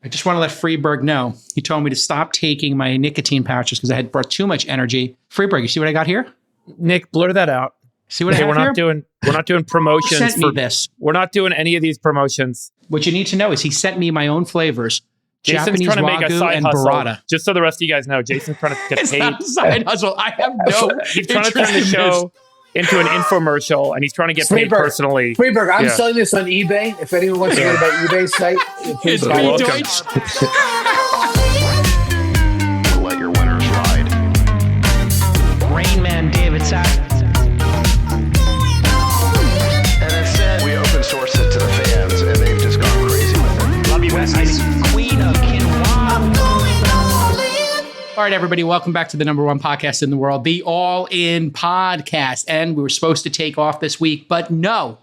I just want to let Freeberg know. He told me to stop taking my nicotine pouches because I had brought too much energy. Freeberg, you see what I got here? Nick, blur that out. See what I have here? We're not doing promotions. Sent me this. We're not doing any of these promotions. What you need to know is he sent me my own flavors. Jason's Japanese trying to make a Wagyu side and hustle. burrata. Just so the rest of you guys know, Jason's trying to get It's paid. not a side hustle. I have no He's trying to turn the show into an infomercial, and he's trying to get paid personally. Freeberg, I'm selling this on eBay. If anyone wants to get my eBay site, please It's Phil Deutch. Let your winners ride. Rain Man David Sack. And instead, we open source it to the fans, and they've just gone crazy with it. Love you, Besties. Queen of Quinoa. All right, everybody, welcome back to the number one podcast in the world, the All In Podcast. And we were supposed to take off this week, but no.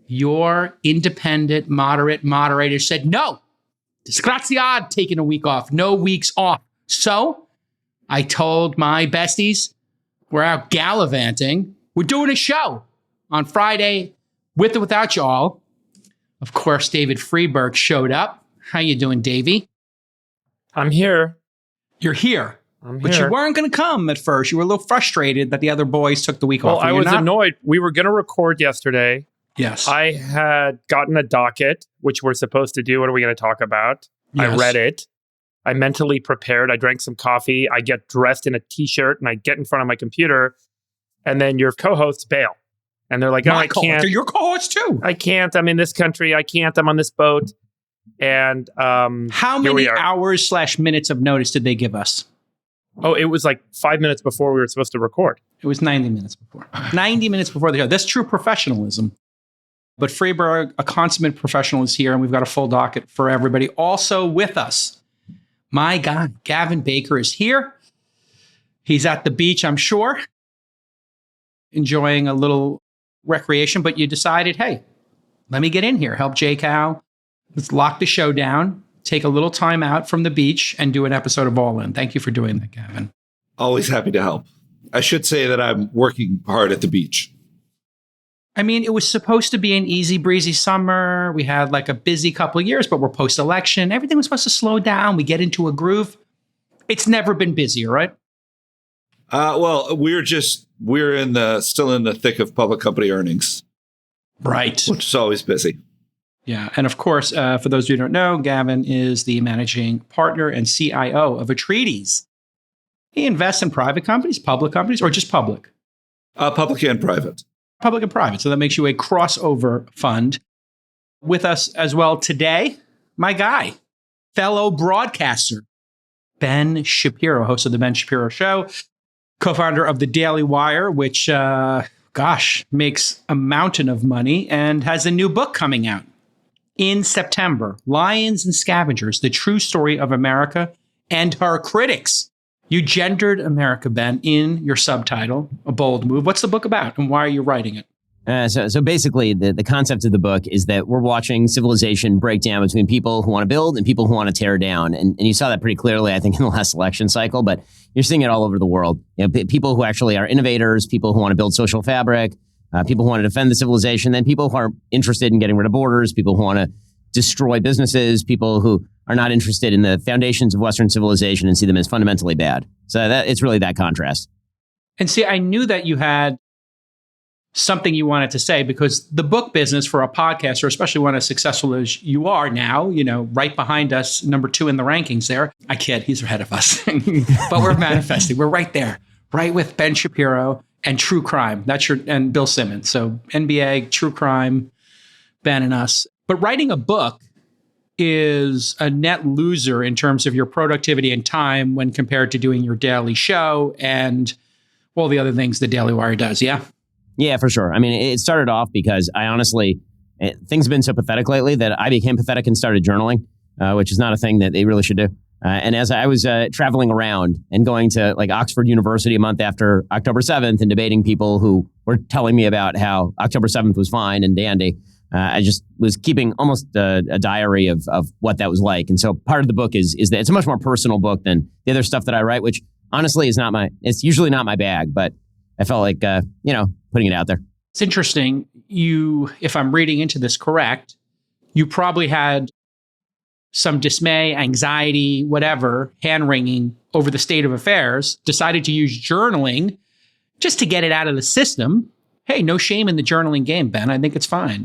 Your independent, moderate moderator said no. Disgraziad, taking a week off. No weeks off. So I told my besties, we're out gallivanting. We're doing a show on Friday with or without y'all. Of course, David Freeberg showed up. How you doing, Davey? I'm here. You're here. I'm But here. you weren't going to come at first. You were a little frustrated that the other boys took the week Well, off. I was annoyed. We were going to record yesterday. Yes. I had gotten a docket, which we're supposed to do. What are we going to talk about? I Yes. read it. I mentally prepared. I drank some coffee. I get dressed in a t-shirt and I get in front of my computer. And then your co-hosts bail. And they're like, oh, I can't. They're your co-host too. I can't. I'm in this country. I can't. I'm on this boat. And How here we many are. hours/minutes of notice did they give us? Oh, it was like 5 minutes before we were supposed to record. It was 90 minutes before. 90 minutes before the show. That's true professionalism. But Freeberg, a consummate professional, is here, and we've got a full docket for everybody. Also with us, my guy, Gavin Baker, is here. He's at the beach, I'm sure, enjoying a little recreation, but you decided, hey, let me get in here, help J. Cow. Let's lock the show down, take a little time out from the beach, and do an episode of All In. Thank you for doing that, Gavin. Always happy to help. I should say that I'm working hard at the beach. I mean, it was supposed to be an easy breezy summer. We had like a busy couple of years, but we're post-election. Everything was supposed to slow down. We get into a groove. It's never been busier, right? Well, we're still in the thick of public company earnings, Right. which is always busy. Yeah. And of course, for those of you who don't know, Gavin is the managing partner and CIO of Atreides. He invests in private companies, public companies, or just public? Public and private. Public and private. So that makes you a crossover fund. With us as well today, my guy, fellow broadcaster, Ben Shapiro, host of the Ben Shapiro Show, co-founder of the Daily Wire, which, makes a mountain of money and has a new book coming out in September, Lions and Scavengers, the true story of America and her critics. You gendered America, Ben, in your subtitle, a bold move. What's the book about and why are you writing it? So basically, the concept of the book is that we're watching civilization break down between people who want to build and people who want to tear down. And you saw that pretty clearly, I think, in the last election cycle, but you're seeing it all over the world. You know, people who actually are innovators, people who want to build social fabric, people who want to defend the civilization, then people who are interested in getting rid of borders, people who want to destroy businesses, people who are not interested in the foundations of Western civilization and see them as fundamentally bad. So it's really that contrast. And see, I knew that you had something you wanted to say because the book business for a podcaster, especially one as successful as you are now, right behind us, number 2 in the rankings there. I kid, he's ahead of us, but we're manifesting. We're right there, right with Ben Shapiro and true crime. And Bill Simmons. So NBA, true crime, Ben and us. But writing a book is a net loser in terms of your productivity and time when compared to doing your daily show and all the other things the Daily Wire does. Yeah. Yeah, for sure. I mean, it started off because I honestly, things have been so pathetic lately that I became pathetic and started journaling, which is not a thing that they really should do. And as I was traveling around and going to like Oxford University a month after October 7th and debating people who were telling me about how October 7th was fine and dandy, I just was keeping almost a diary of what that was like. And so part of the book is that it's a much more personal book than the other stuff that I write, which honestly is it's usually not my bag, but I felt like, putting it out there. It's interesting. If I'm reading into this correct, you probably had some dismay, anxiety, whatever, hand-wringing over the state of affairs, decided to use journaling just to get it out of the system. Hey, no shame in the journaling game, Ben. I think it's fine.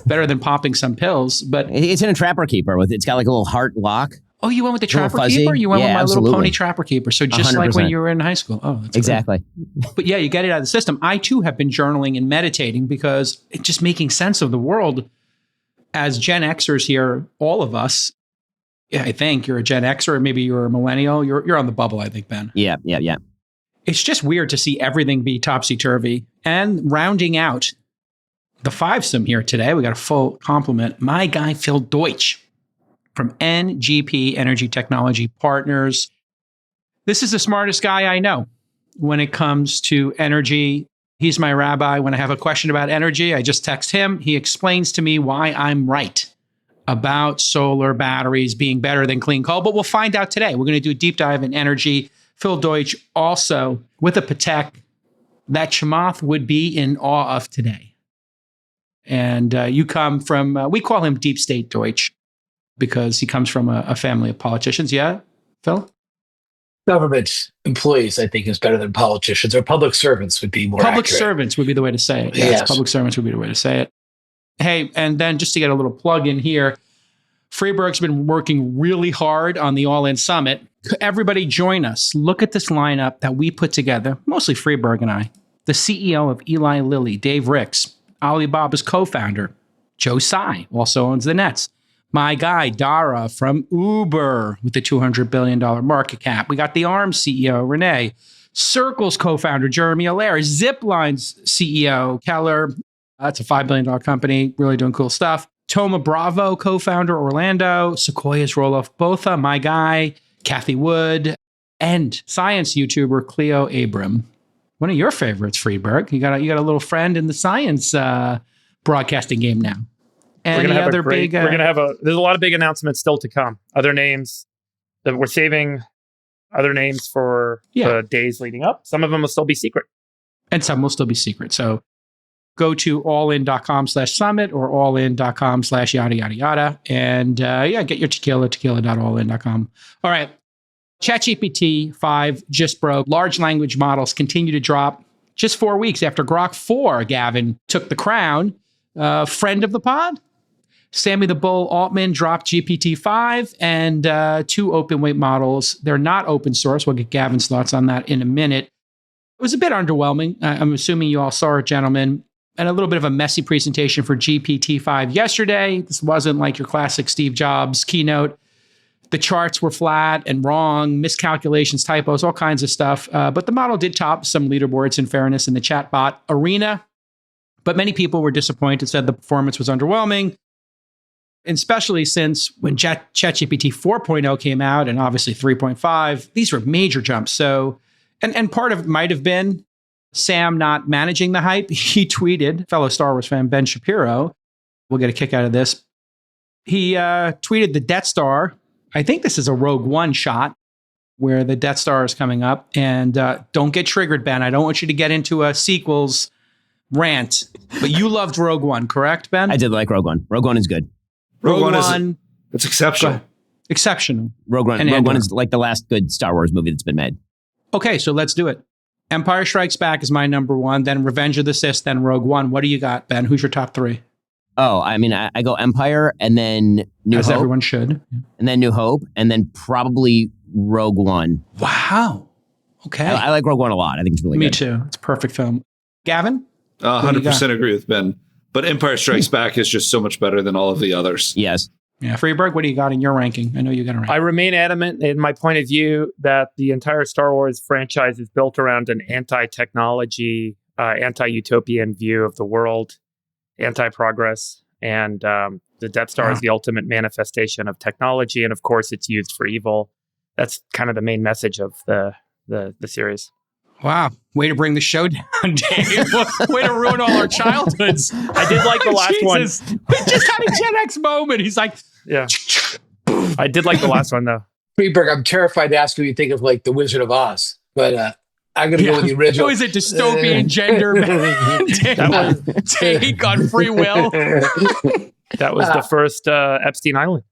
Better than popping some pills. But It's in a Trapper Keeper it's got like a little heart lock. oh, you went with the Little Trapper fuzzy? Keeper? You went Yeah, with My absolutely. Little Pony Trapper Keeper. So just like when 100%. you were in high school. Oh, that's Exactly. great. But yeah, you get it out of the system. I too have been journaling and meditating because it's just making sense of the world. As Gen Xers here, all of us, yeah, I think you're a Gen Xer, or maybe you're a millennial. You're on the bubble, I think, Ben. Yeah. It's just weird to see everything be topsy-turvy. And rounding out the fivesome here today, we got a full complement. My guy, Phil Deutch from NGP Energy Technology Partners. This is the smartest guy I know when it comes to energy. He's my rabbi. When I have a question about energy, I just text him. He explains to me why I'm right about solar batteries being better than clean coal. But we'll find out today. We're going to do a deep dive in energy. Phil Deutch also with a Patek that Chamath would be in awe of today. And you come from, we call him Deep State Deutch because he comes from a family of politicians. Yeah, Phil? Government employees, I think, is better than politicians, or public servants would be more Public accurate. servants would be the way to say it. Yes, public servants would be the way to say it. Hey, and then just to get a little plug in here, Freeburg's been working really hard on the All In Summit. Everybody join us. Look at this lineup that we put together, mostly Freeburg and I. The CEO of Eli Lilly, Dave Ricks, Alibaba's co-founder, Joe Tsai, also owns the Nets. My guy, Dara from Uber with the $200 billion market cap. We got the ARM CEO, Renee. Circle's co-founder, Jeremy Allaire. Zipline's CEO, Keller. That's a $5 billion company, really doing cool stuff. Toma Bravo, co-founder, Orlando. Sequoia's Roloff Botha, my guy. Kathy Wood. And science YouTuber, Cleo Abram. One of your favorites, Freeburg. You got a little friend in the science broadcasting game now. There's a lot of big announcements still to come. Other names that we're saving, other names for the days leading up. Some of them will still be secret. And some will still be secret. So go to allin.com/summit or allin.com/yada, yada, yada. And get your tequila, tequila.allin.com. All right. ChatGPT-5 just broke. Large language models continue to drop. Just 4 weeks after Grok 4, Gavin took the crown. Friend of the pod, Sammy the Bull Altman dropped GPT-5 and 2 open weight models. They're not open source. We'll get Gavin's thoughts on that in a minute. It was a bit underwhelming. I'm assuming you all saw it, gentlemen. And a little bit of a messy presentation for GPT-5 yesterday. This wasn't like your classic Steve Jobs keynote. The charts were flat and wrong, miscalculations, typos, all kinds of stuff. But the model did top some leaderboards, in fairness, in the chatbot arena. But many people were disappointed, said the performance was underwhelming, and especially since when ChatGPT 4.0 came out and obviously 3.5, these were major jumps. So, and part of it might have been Sam not managing the hype. He tweeted, fellow Star Wars fan Ben Shapiro, we'll get a kick out of this. He tweeted the Death Star. I think this is a Rogue One shot where the Death Star is coming up. And don't get triggered, Ben. I don't want you to get into a sequels rant. But you loved Rogue One, correct, Ben? I did like Rogue One. Rogue One is good. Rogue One it's exceptional. Exceptional. Rogue One is like the last good Star Wars movie that's been made. Okay, so let's do it. Empire Strikes Back is my number one, then Revenge of the Sith, then Rogue One. What do you got, Ben? Who's your top three? Oh, I mean, I go Empire and then New Hope. As everyone should. And then New Hope and then probably Rogue One. Wow. Okay. I like Rogue One a lot. I think it's really good. Me too. It's a perfect film. Gavin? 100% agree with Ben. But Empire Strikes Back is just so much better than all of the others. Yes. Yeah. Freeburg, what do you got in your ranking? I know you got a ranking. I remain adamant in my point of view that the entire Star Wars franchise is built around an anti-technology, anti-utopian view of the world, anti-progress. And the Death Star is the ultimate manifestation of technology. And of course, it's used for evil. That's kind of the main message of the series. Wow. Way to bring the show down, Dave. Way to ruin all our childhoods. I did like the last one. We just had a Gen X moment. He's like, yeah. I did like the last one, though. Freeburg, I'm terrified to ask what you think of like The Wizard of Oz, but I'm going to go with the original. Who is it? Dystopian gender take on free will. That was the first Epstein Island.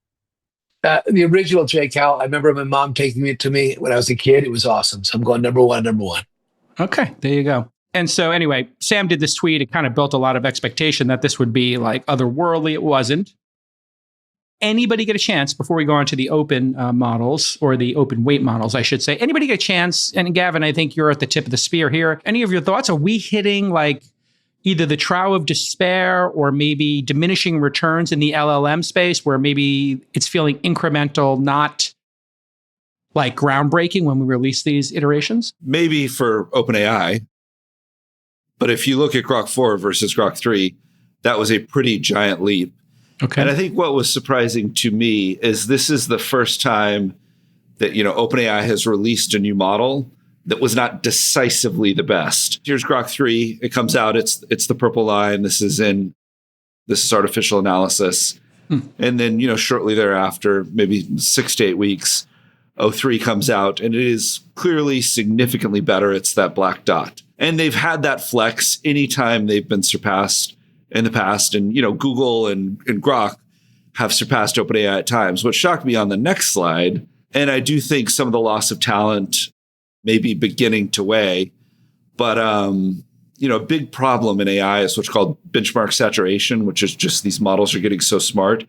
The original J. Cal, I remember my mom taking it to me when I was a kid. It was awesome. So I'm going number one. Okay, there you go. And so anyway, Sam did this tweet. It kind of built a lot of expectation that this would be like otherworldly. It wasn't. Anybody get a chance before we go on to the open models, or the open weight models, I should say? Anybody get a chance? And Gavin, I think you're at the tip of the spear here. Any of your thoughts? Are we hitting like either the trough of despair or maybe diminishing returns in the LLM space, where maybe it's feeling incremental, not like groundbreaking when we release these iterations? Maybe for OpenAI. But if you look at Grok 4 versus Grok 3, that was a pretty giant leap. Okay. And I think what was surprising to me is this is the first time that, OpenAI has released a new model that was not decisively the best. Here's Grok 3. It comes out. It's the purple line. This is artificial analysis. And then, shortly thereafter, maybe 6 to 8 weeks, O3 comes out, and it is clearly significantly better. It's that black dot. And they've had that flex anytime they've been surpassed in the past. And, Google and Grok have surpassed OpenAI at times. What shocked me on the next slide, and I do think some of the loss of talent may be beginning to weigh, but, a big problem in AI is what's called benchmark saturation, which is just these models are getting so smart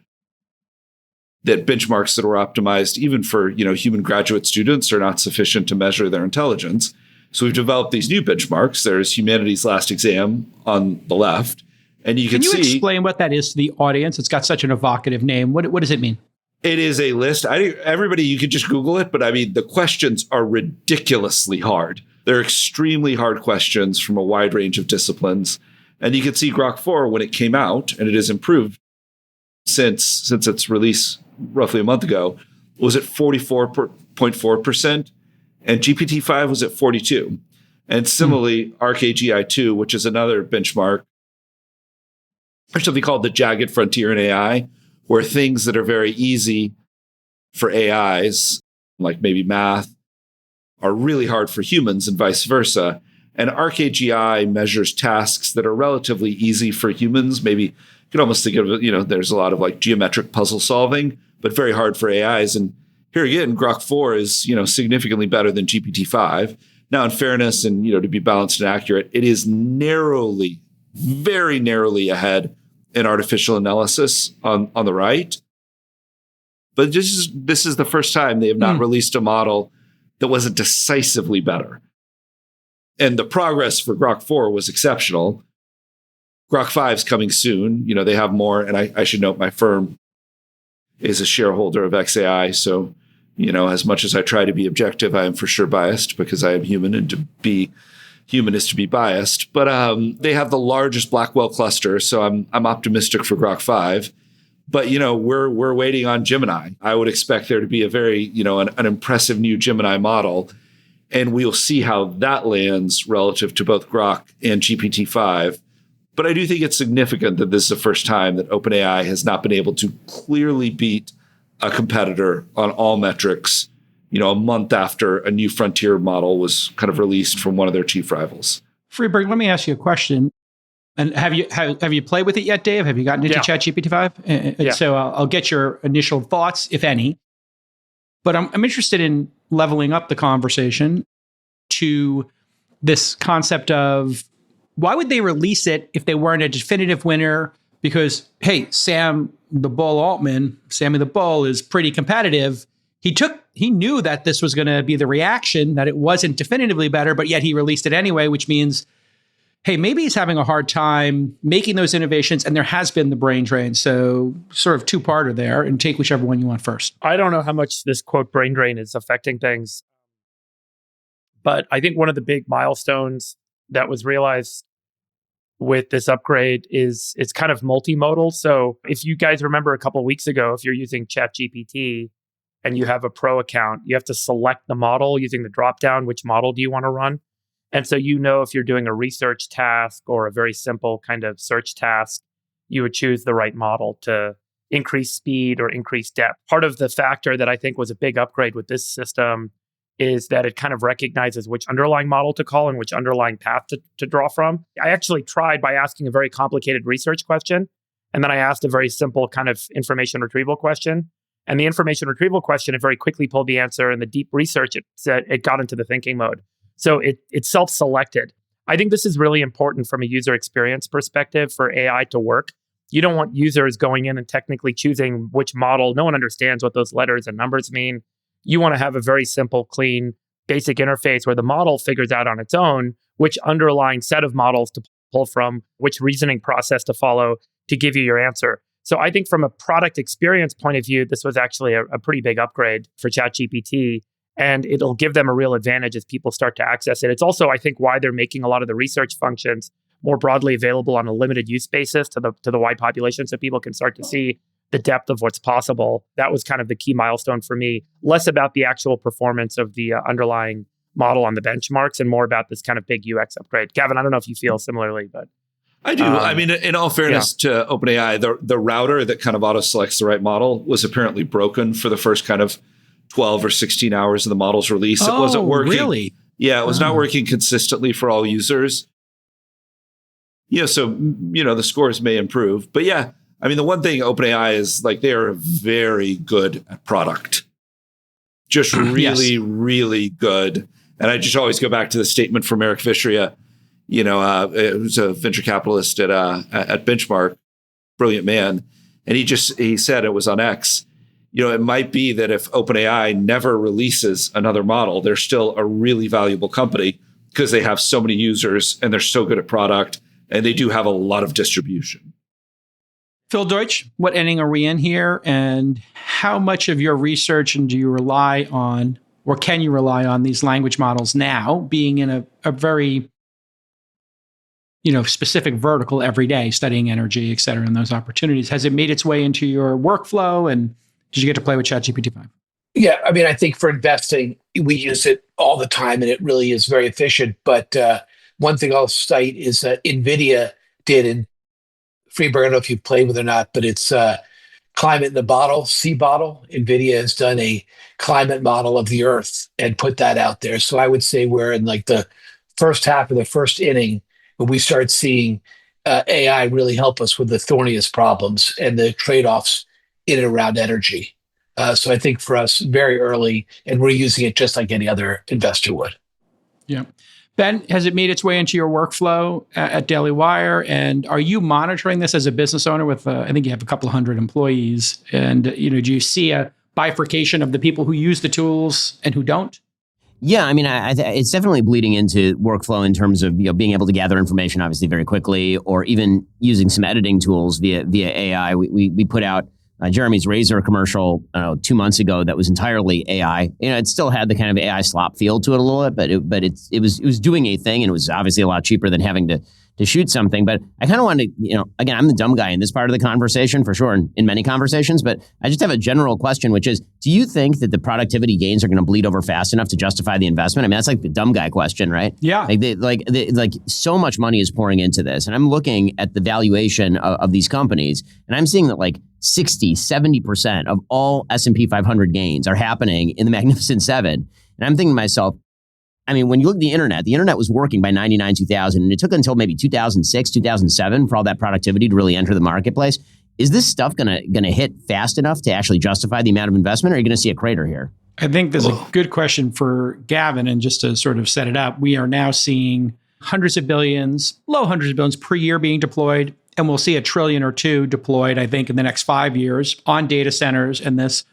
that benchmarks that were optimized even for, human graduate students are not sufficient to measure their intelligence. So we've developed these new benchmarks. There's Humanity's Last Exam on the left. And you can see... Can you explain what that is to the audience? It's got such an evocative name. What does it mean? It is a list. Everybody, you could just Google it, but the questions are ridiculously hard. They're extremely hard questions from a wide range of disciplines. And you can see Grok 4, when it came out, and it has improved since its release roughly a month ago, was at 44.4%, and GPT-5 was at 42%. And similarly, ArcAGI2, which is another benchmark, there's something called the jagged frontier in AI, where things that are very easy for AIs, like maybe math, are really hard for humans and vice versa. And ArcAGI measures tasks that are relatively easy for humans. Maybe you could almost think of it, there's a lot of like geometric puzzle solving, but very hard for AIs. And here again, Grok 4 is, significantly better than GPT-5. Now, in fairness and, to be balanced and accurate, it is very narrowly ahead in artificial analysis on the right. But this is the first time they have not released a model that wasn't decisively better. And the progress for Grok 4 was exceptional. Grok 5 is coming soon. They have more. And I should note my firm is a shareholder of XAI. So, as much as I try to be objective, I am for sure biased because I am human, and to be human is to be biased. But they have the largest Blackwell cluster. So I'm optimistic for Grok 5. But, we're waiting on Gemini. I would expect there to be a very, an impressive new Gemini model. And we'll see how that lands relative to both Grok and GPT-5. But I do think it's significant that this is the first time that OpenAI has not been able to clearly beat a competitor on all metrics, a month after a new frontier model was kind of released from one of their chief rivals. Freeberg, let me ask you a question. And have you played with it yet, Dave? Have you gotten into ChatGPT-5? Yeah. So I'll get your initial thoughts, if any. But I'm interested in leveling up the conversation to this concept of why would they release it if they weren't a definitive winner? Because, hey, Sammy the Bull is pretty competitive. He knew that this was going to be the reaction, that it wasn't definitively better, but yet he released it anyway, which means, hey, maybe he's having a hard time making those innovations, and there has been the brain drain. So sort of two-parter there, and take whichever one you want first. I don't know how much this quote brain drain is affecting things, but I think one of the big milestones that was realized with this upgrade is it's kind of multimodal. So if you guys remember a couple of weeks ago, if you're using ChatGPT and you have a pro account, you have to select the model using the dropdown, which model do you want to run? And so, if you're doing a research task or a very simple kind of search task, you would choose the right model to increase speed or increase depth. Part of the factor that I think was a big upgrade with this system is that it kind of recognizes which underlying model to call and which underlying path to draw from. I actually tried by asking a very complicated research question, and then I asked a very simple kind of information retrieval question. And the information retrieval question, it very quickly pulled the answer, and the deep research, it got into the thinking mode. So it self-selected. I think this is really important from a user experience perspective for AI to work. You don't want users going in and technically choosing which model. No one understands what those letters and numbers mean. You want to have a very simple, clean, basic interface where the model figures out on its own which underlying set of models to pull from, which reasoning process to follow to give you your answer. So I think from a product experience point of view, this was actually a pretty big upgrade for ChatGPT, and it'll give them a real advantage as people start to access it. It's also, I think, why they're making a lot of the research functions more broadly available on a limited use basis to the wide population, so people can start to see the depth of what's possible. That was kind of the key milestone for me. Less about the actual performance of the underlying model on the benchmarks and more about this kind of big UX upgrade. Gavin, I don't know if you feel similarly, but I do. I mean, in all fairness to OpenAI, the router that kind of auto-selects the right model was apparently broken for the first kind of 12 or 16 hours of the model's release. It wasn't working. Really? Yeah, it was not working consistently for all users. Yeah, so, the scores may improve. But yeah, I mean, the one thing OpenAI is like, they are very good at product. Just really, really good. And I just always go back to the statement from Eric Vishria, who's a venture capitalist at Benchmark, brilliant man. And he said, it was on X, it might be that if OpenAI never releases another model, they're still a really valuable company because they have so many users and they're so good at product and they do have a lot of distribution. Phil Deutch, what inning are we in here? And how much of your research and do you rely on, or can you rely on these language models now, being in a very specific vertical every day, studying energy, et cetera, and those opportunities? Has it made its way into your workflow? And did you get to play with ChatGPT-5? Yeah, I mean, I think for investing, we use it all the time, and it really is very efficient. But one thing I'll cite is that Nvidia did in Freeberg, I don't know if you've played with it or not, but it's climate in the bottle, sea bottle. Nvidia has done a climate model of the Earth and put that out there. So I would say we're in like the first half of the first inning when we start seeing AI really help us with the thorniest problems and the trade-offs in and around energy. So I think for us, very early, and we're using it just like any other investor would. Yeah. Ben, has it made its way into your workflow at Daily Wire? And are you monitoring this as a business owner with, I think you have a couple of hundred employees. And, do you see a bifurcation of the people who use the tools and who don't? Yeah, I mean, it's definitely bleeding into workflow in terms of being able to gather information, obviously, very quickly, or even using some editing tools via AI. We put out Jeremy's Razor commercial 2 months ago that was entirely AI. It still had the kind of AI slop feel to it a little bit, but it was doing a thing, and it was obviously a lot cheaper than having to shoot something. But I kind of wanted to, again, I'm the dumb guy in this part of the conversation for sure, in many conversations, but I just have a general question, which is, do you think that the productivity gains are going to bleed over fast enough to justify the investment? I mean, that's like the dumb guy question, right? Yeah. Like so much money is pouring into this. And I'm looking at the valuation of these companies, and I'm seeing that like 60, 70% of all S&P 500 gains are happening in the Magnificent Seven. And I'm thinking to myself, I mean, when you look at the internet was working by 99, 2000, and it took until maybe 2006, 2007 for all that productivity to really enter the marketplace. Is this stuff gonna hit fast enough to actually justify the amount of investment, or are you going to see a crater here? I think there's a good question for Gavin, and just to sort of set it up, we are now seeing hundreds of billions, low hundreds of billions per year being deployed, and we'll see $1 trillion or $2 trillion deployed, I think, in the next 5 years on data centers and this.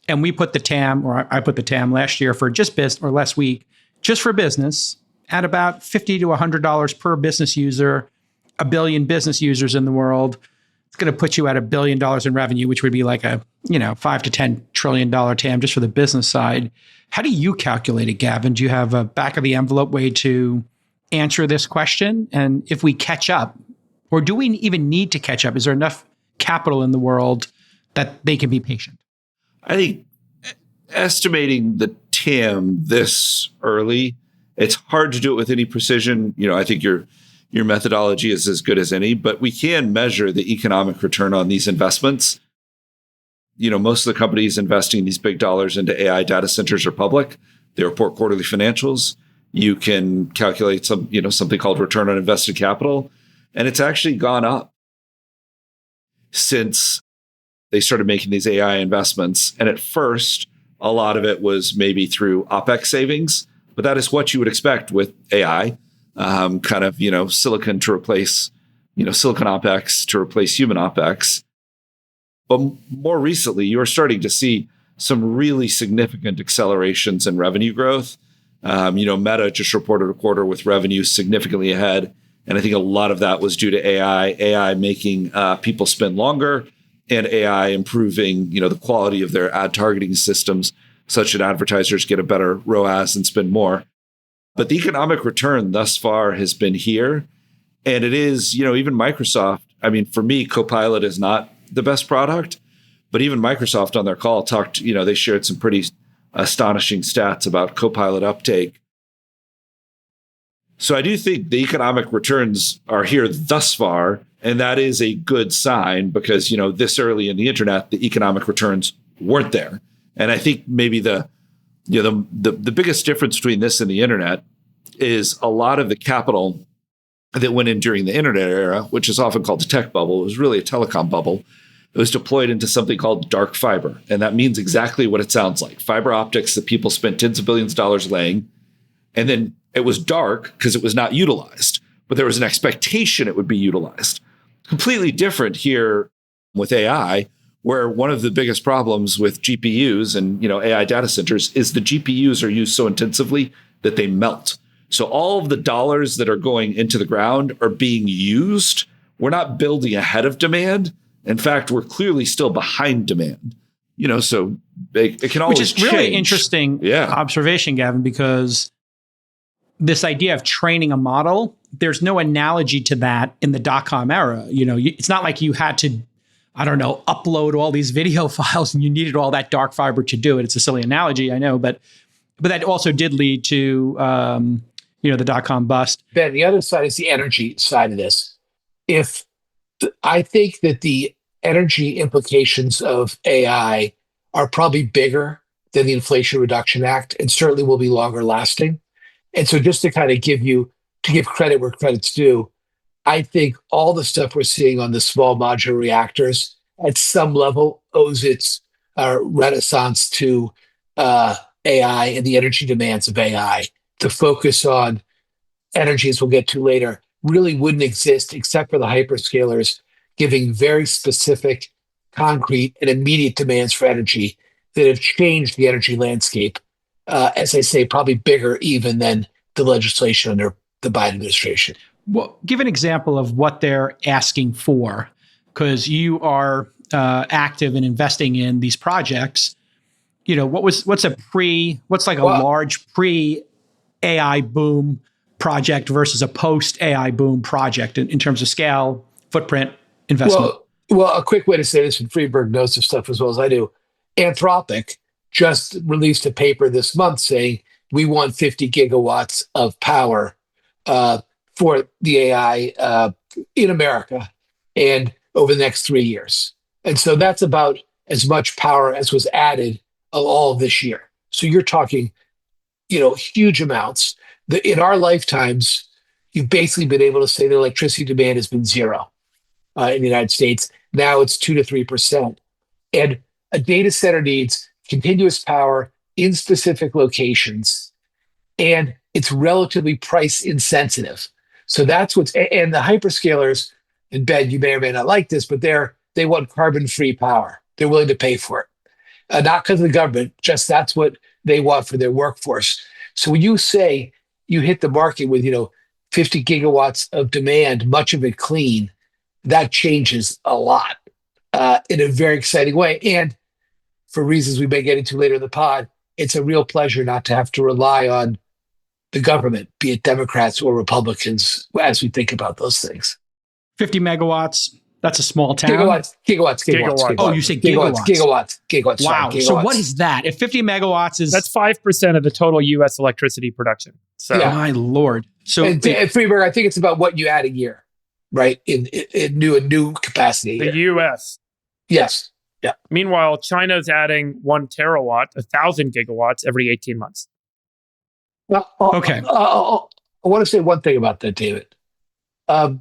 And we put the TAM, or I put the TAM last year for just business, or last week, just for business, at about $50 to $100 per business user, 1 billion business users in the world. It's going to put you at $1 billion in revenue, which would be like a $5 to $10 trillion TAM just for the business side. How do you calculate it, Gavin? Do you have a back of the envelope way to answer this question? And if we catch up, or do we even need to catch up? Is there enough capital in the world that they can be patient? I think estimating the TAM this early, it's hard to do it with any precision. I think your methodology is as good as any, but we can measure the economic return on these investments. Most of the companies investing these big dollars into AI data centers are public. They report quarterly financials. You can calculate something called return on invested capital, and it's actually gone up since they started making these AI investments. And at first, a lot of it was maybe through OpEx savings, but that is what you would expect with AI, kind of, silicon to replace, silicon OpEx to replace human OpEx. But more recently, you are starting to see some really significant accelerations in revenue growth. Meta just reported a quarter with revenue significantly ahead. And I think a lot of that was due to AI making people spend longer, and AI improving, the quality of their ad targeting systems such that advertisers get a better ROAS and spend more. But the economic return thus far has been here. And it is, even Microsoft, for me, Copilot is not the best product, but even Microsoft on their call talked, they shared some pretty astonishing stats about Copilot uptake. So I do think the economic returns are here thus far, and that is a good sign because, this early in the internet, the economic returns weren't there. And I think maybe the biggest difference between this and the internet is a lot of the capital that went in during the internet era, which is often called the tech bubble, it was really a telecom bubble. It was deployed into something called dark fiber. And that means exactly what it sounds like. Fiber optics that people spent tens of billions of dollars laying. And then it was dark because it was not utilized, but there was an expectation it would be utilized. Completely different here with AI, where one of the biggest problems with GPUs and AI data centers is the GPUs are used so intensively that they melt. So all of the dollars that are going into the ground are being used. We're not building ahead of demand. In fact, we're clearly still behind demand. So it can always change. Which is really interesting observation, Gavin, because this idea of training a model, there's no analogy to that in the dot-com era. It's not like you had to, upload all these video files and you needed all that dark fiber to do it. It's a silly analogy, I know, but that also did lead to, the dot-com bust. Ben, the other side is the energy side of this. I think that the energy implications of AI are probably bigger than the Inflation Reduction Act and certainly will be longer lasting. And so just to kind of give credit where credit's due, I think all the stuff we're seeing on the small modular reactors at some level owes its renaissance to AI and the energy demands of AI. The focus on energy, as we'll get to later, really wouldn't exist except for the hyperscalers giving very specific, concrete, and immediate demands for energy that have changed the energy landscape. As I say, probably bigger even than the legislation under the Biden administration. Well, give an example of what they're asking for, because you are active in investing in these projects. What's like a large pre-AI boom project versus a post-AI boom project in terms of scale, footprint, investment? Well, a quick way to say this, and Friedberg knows this stuff as well as I do. Anthropic just released a paper this month saying we want 50 gigawatts of power for the AI in America and over the next 3 years. And so that's about as much power as was added all of this year. So you're talking, huge amounts. In our lifetimes, you've basically been able to say the electricity demand has been zero in the United States. Now it's 2 to 3%. And a data center needs continuous power in specific locations, and it's relatively price insensitive. So that's and the hyperscalers, and Ben, you may or may not like this, but they want carbon-free power. They're willing to pay for it. Not because of the government, just that's what they want for their workforce. So when you say you hit the market with, 50 gigawatts of demand, much of it clean, that changes a lot in a very exciting way. And for reasons we may get into later in the pod, it's a real pleasure not to have to rely on the government, be it Democrats or Republicans, as we think about those things. 50 megawatts, that's a small town. Gigawatts. Oh, you say gigawatts. Gigawatts. Wow. Sorry, so what is that? If 50 megawatts is... That's 5% of the total U.S. electricity production. So, my Lord. So and Friedberg, I think it's about what you add a year, right? In new capacity. The U.S. Yes. Yeah. Meanwhile, China's adding 1 terawatt, 1,000 gigawatts every 18 months. Well, okay. I want to say one thing about that, David. But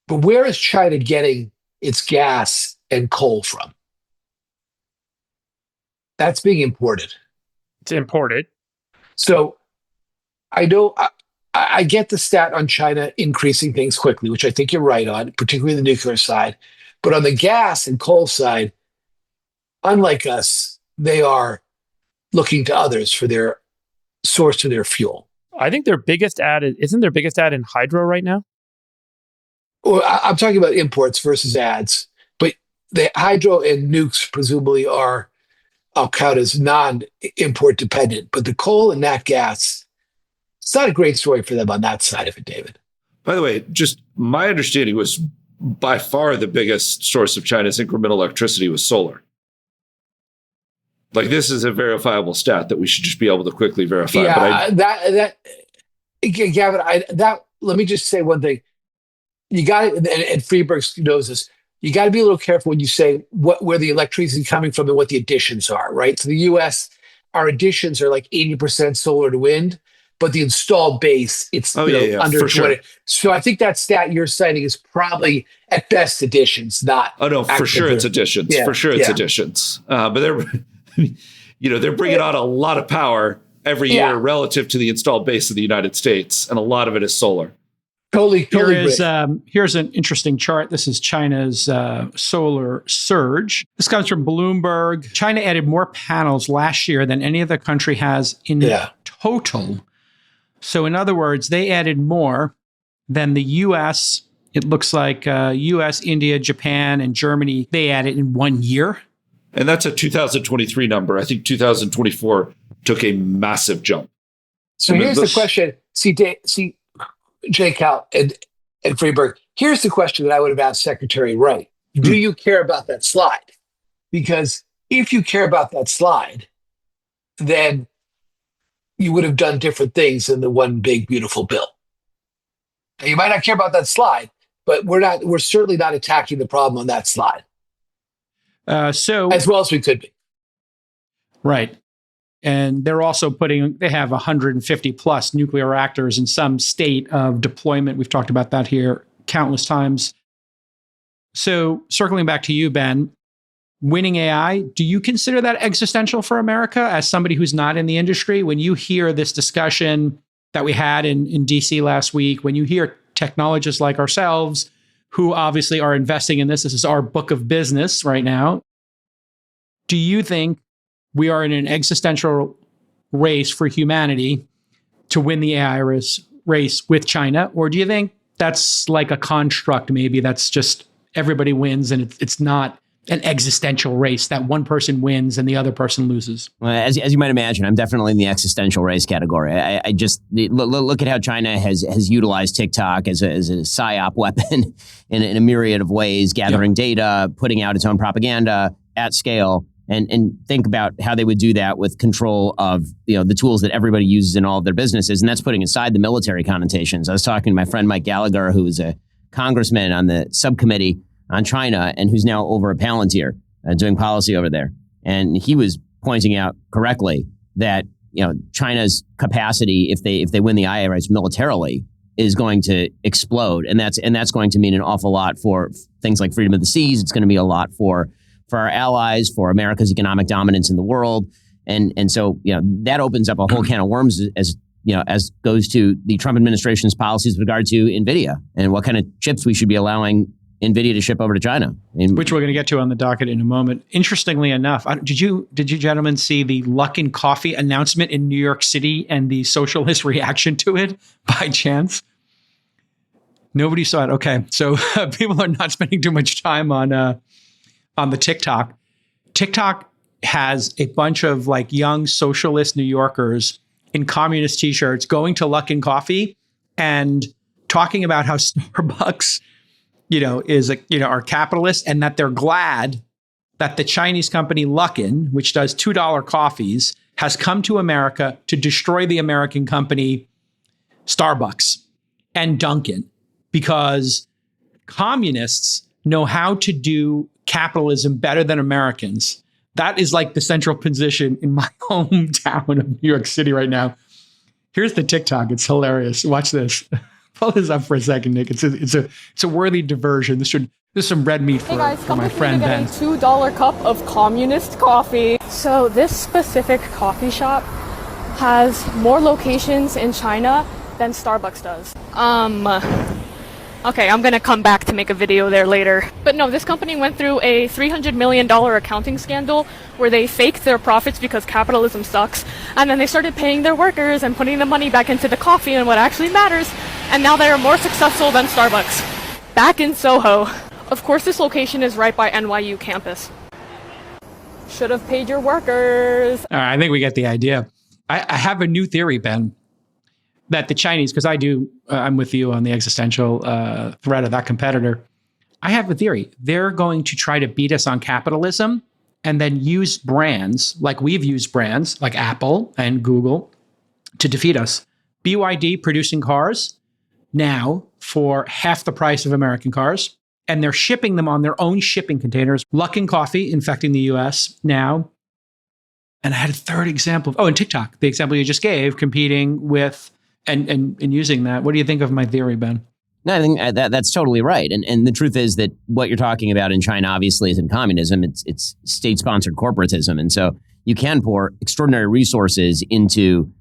where is China getting its gas and coal from? That's being imported. It's imported. So I know I get the stat on China increasing things quickly, which I think you're right on, particularly the nuclear side. But on the gas and coal side, unlike us, they are looking to others for their source of their fuel. I think their biggest ad isn't their biggest ad in hydro right now? Well, I'm talking about imports versus ads, but the hydro and nukes presumably are, I'll count as non-import dependent, but the coal and nat gas, it's not a great story for them on that side of it, David. By the way, just my understanding was by far the biggest source of China's incremental electricity was solar. Like, this is a verifiable stat that we should just be able to quickly verify. Yeah, Gavin, let me just say one thing. You got it, and Friedberg knows this. You got to be a little careful when you say where the electricity is coming from and what the additions are, right? So the U.S., our additions are like 80% solar to wind, but the installed base, it's under 20. Sure. So I think that stat you're citing is probably at best additions, not. Oh no, for sure it's additions. Yeah, for sure it's additions. But they're bringing on a lot of power every year relative to the installed base of the United States, and a lot of it is solar. Totally. Here's an interesting chart. This is China's solar surge. This comes from Bloomberg. China added more panels last year than any other country has in total. So in other words, they added more than the U.S. It looks like U.S., India, Japan, and Germany, they added in 1 year. And that's a 2023 number. I think 2024 took a massive jump. So here's the question. See, Jay Cal and Friedberg, here's the question that I would have asked Secretary Wright. Do you care about that slide? Because if you care about that slide, then you would have done different things in the one big, beautiful bill. Now, you might not care about that slide, but we're certainly not attacking the problem on that slide. So as well as we could be. Right. And they're also they have 150 plus nuclear reactors in some state of deployment. We've talked about that here countless times. So circling back to you, Ben, winning AI, do you consider that existential for America as somebody who's not in the industry? When you hear this discussion that we had in DC last week, when you hear technologists like ourselves, who obviously are investing in this is our book of business right now, do you think we are in an existential race for humanity to win the AI race with China? Or do you think that's like a construct, maybe that's just everybody wins and it's not an existential race that one person wins and the other person loses? Well, as you might imagine, I'm definitely in the existential race category. I just look at how China has utilized TikTok as a psyop weapon in a myriad of ways, gathering data, putting out its own propaganda at scale. And think about how they would do that with control of the tools that everybody uses in all of their businesses. And that's putting aside the military connotations. I was talking to my friend Mike Gallagher, who is a congressman on the subcommittee on China and who's now over at Palantir doing policy over there. And he was pointing out correctly that China's capacity, if they win the AI race militarily, is going to explode. And that's going to mean an awful lot for things like freedom of the seas. It's going to be a lot for our allies, for America's economic dominance in the world. And so, that opens up a whole can of worms as goes to the Trump administration's policies with regard to Nvidia and what kind of chips we should be allowing Nvidia to ship over to China. Which we're going to get to on the docket in a moment. Interestingly enough, did you gentlemen see the Luckin Coffee announcement in New York City and the socialist reaction to it by chance? Nobody saw it. Okay. So people are not spending too much time on the TikTok. TikTok has a bunch of like young socialist New Yorkers in communist t-shirts going to Luckin Coffee and talking about how Starbucks, are capitalist and that they're glad that the Chinese company Luckin, which does $2 coffees, has come to America to destroy the American company Starbucks and Dunkin', because communists know how to do capitalism better than Americans. That is like the central position in my hometown of New York City right now. Here's the TikTok. It's hilarious. Watch this. Pull this up for a second, Nick. It's a worthy diversion. This should There's some red meat Hey guys, for come my with me to friend get Ben. a $2 cup of communist coffee. So this specific coffee shop has more locations in China than Starbucks does. Okay, I'm gonna come back to make a video there later. But no, this company went through a $300 million accounting scandal where they faked their profits because capitalism sucks, and then they started paying their workers and putting the money back into the coffee and what actually matters, and now they are more successful than Starbucks. Back in Soho. Of course, this location is right by NYU campus. Should have paid your workers. All right, I think we get the idea. I have a new theory, Ben, that the Chinese, because I'm with you on the existential threat of that competitor. I have a theory. They're going to try to beat us on capitalism and then use brands like we've used brands like Apple and Google to defeat us. BYD producing cars now for half the price of American cars, and they're shipping them on their own shipping containers. Luckin Coffee infecting the US now. And I had a third example. And TikTok, the example you just gave, competing with and using that. What do you think of my theory, Ben? No, I think that's totally right. And the truth is that what you're talking about in China obviously isn't communism. It's state-sponsored corporatism. And so you can pour extraordinary resources into,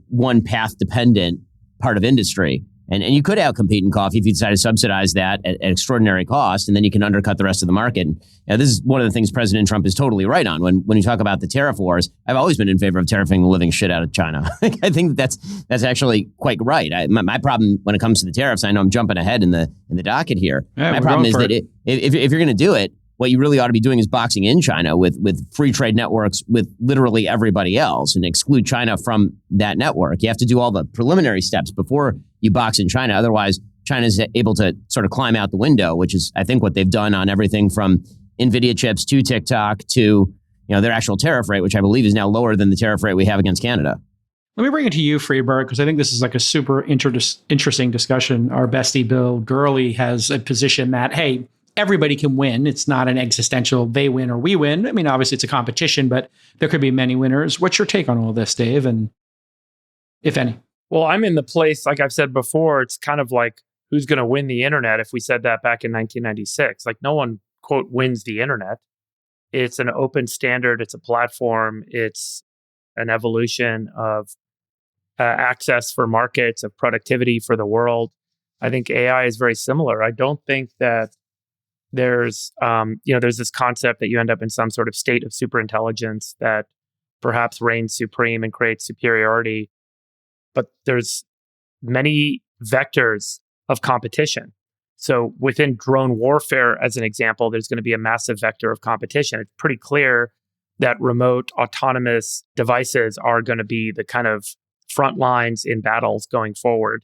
one path-dependent part of industry. And you could outcompete in coffee if you decide to subsidize that at extraordinary cost, and then you can undercut the rest of the market. And, this is one of the things President Trump is totally right on. When you talk about the tariff wars, I've always been in favor of tariffing the living shit out of China. I think that's actually quite right. My problem when it comes to the tariffs, I know I'm jumping ahead in the docket here. Yeah, my problem is that if you're going to do it, what you really ought to be doing is boxing in China with free trade networks with literally everybody else and exclude China from that network. You have to do all the preliminary steps before you box in China. Otherwise, China's able to sort of climb out the window, which is, I think, what they've done on everything from Nvidia chips to TikTok to their actual tariff rate, which I believe is now lower than the tariff rate we have against Canada. Let me bring it to you, Freeberg, because I think this is like a super interesting discussion. Our bestie, Bill Gurley, has a position that, hey, everybody can win. It's not an existential they win or we win. I mean, obviously it's a competition, but there could be many winners. What's your take on all this, Dave? And if any? Well, I'm in the place, like I've said before, it's kind of like who's going to win the internet if we said that back in 1996. Like no one, quote, wins the internet. It's an open standard. It's a platform. It's an evolution of access for markets, of productivity for the world. I think AI is very similar. I don't think that there's this concept that you end up in some sort of state of superintelligence that perhaps reigns supreme and creates superiority. But there's many vectors of competition. So within drone warfare, as an example, there's going to be a massive vector of competition. It's pretty clear that remote autonomous devices are going to be the kind of front lines in battles going forward.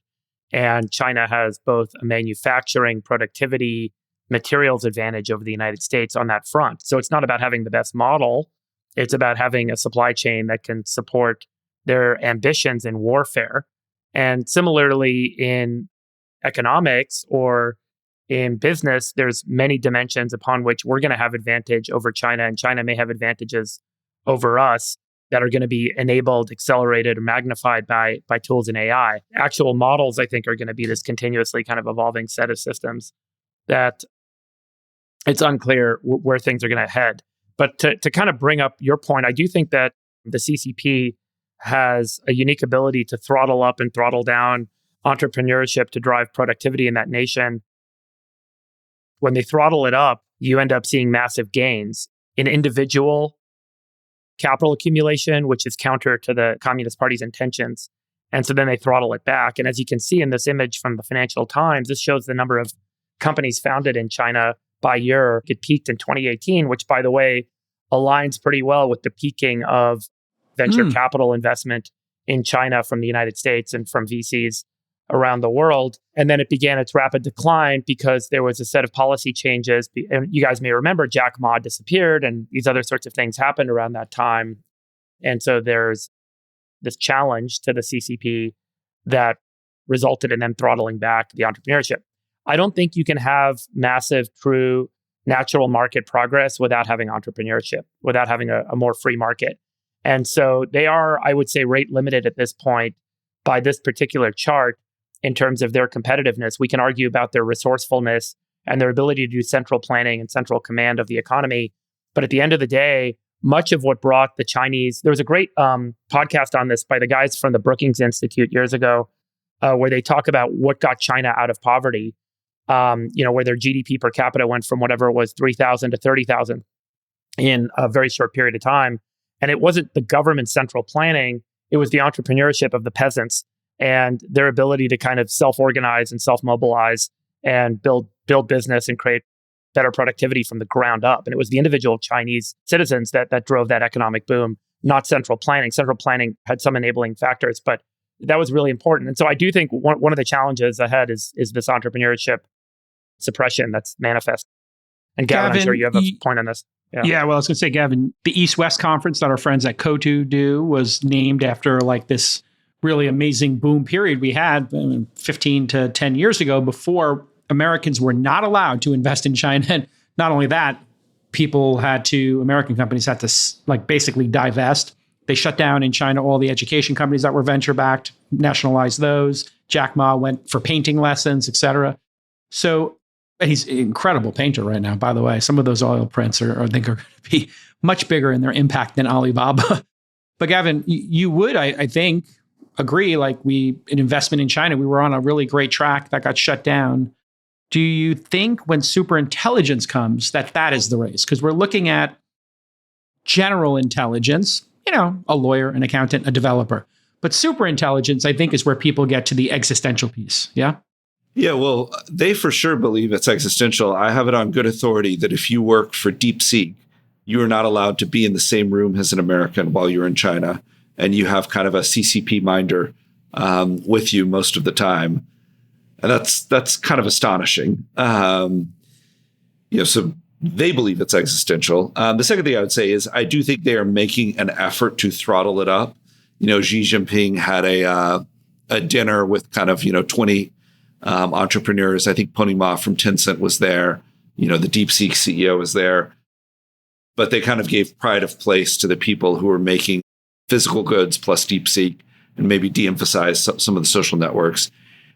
And China has both a manufacturing, productivity, materials advantage over the United States on that front. So it's not about having the best model. It's about having a supply chain that can support their ambitions in warfare. And similarly, in economics or in business, there's many dimensions upon which we're going to have advantage over China, and China may have advantages over us that are going to be enabled, accelerated, or magnified by tools in AI. Actual models, I think, are going to be this continuously kind of evolving set of systems that it's unclear where things are going to head. But to kind of bring up your point, I do think that the CCP has a unique ability to throttle up and throttle down entrepreneurship to drive productivity in that nation. When they throttle it up, you end up seeing massive gains in individual capital accumulation, which is counter to the Communist Party's intentions. And so then they throttle it back. And as you can see in this image from the Financial Times, this shows the number of companies founded in China by year. It peaked in 2018, which, by the way, aligns pretty well with the peaking of venture capital investment in China from the United States and from VCs around the world. And then it began its rapid decline because there was a set of policy changes. And you guys may remember Jack Ma disappeared and these other sorts of things happened around that time. And so there's this challenge to the CCP that resulted in them throttling back the entrepreneurship. I don't think you can have massive, true, natural market progress without having entrepreneurship, without having a more free market. And so they are, I would say, rate limited at this point by this particular chart in terms of their competitiveness. We can argue about their resourcefulness and their ability to do central planning and central command of the economy. But at the end of the day, much of what brought the Chinese, there was a great podcast on this by the guys from the Brookings Institute years ago, where they talk about what got China out of poverty, where their GDP per capita went from whatever it was, 3,000 to 30,000 in a very short period of time. And it wasn't the government central planning, it was the entrepreneurship of the peasants and their ability to kind of self-organize and self-mobilize and build business and create better productivity from the ground up. And it was the individual Chinese citizens that drove that economic boom, not central planning. Central planning had some enabling factors, but that was really important. And so I do think one of the challenges ahead is this entrepreneurship suppression that's manifest. And Gavin, I'm sure you have a point on this. Yeah, well, I was going to say, Gavin, the East-West conference that our friends at COTU do was named after like this really amazing boom period we had 15 to 10 years ago before Americans were not allowed to invest in China. And not only that, American companies had to like basically divest. They shut down in China all the education companies that were venture-backed, nationalized those. Jack Ma went for painting lessons, et cetera. So he's an incredible painter right now, by the way. Some of those oil prints I think are going to be much bigger in their impact than Alibaba. But Gavin, you would, I think, agree, like an investment in China, we were on a really great track that got shut down. Do you think when superintelligence comes that is the race? Because we're looking at general intelligence, a lawyer, an accountant, a developer. But superintelligence, I think, is where people get to the existential piece. Yeah? Yeah, well, they for sure believe it's existential. I have it on good authority that if you work for DeepSeek, you are not allowed to be in the same room as an American while you're in China. And you have kind of a CCP minder with you most of the time. And that's kind of astonishing. So they believe it's existential. The second thing I would say is I do think they are making an effort to throttle it up. Xi Jinping had a dinner with kind of, 20 entrepreneurs. I think Pony Ma from Tencent was there. The DeepSeek CEO was there. But they kind of gave pride of place to the people who were making physical goods plus DeepSeek and maybe de-emphasize some of the social networks.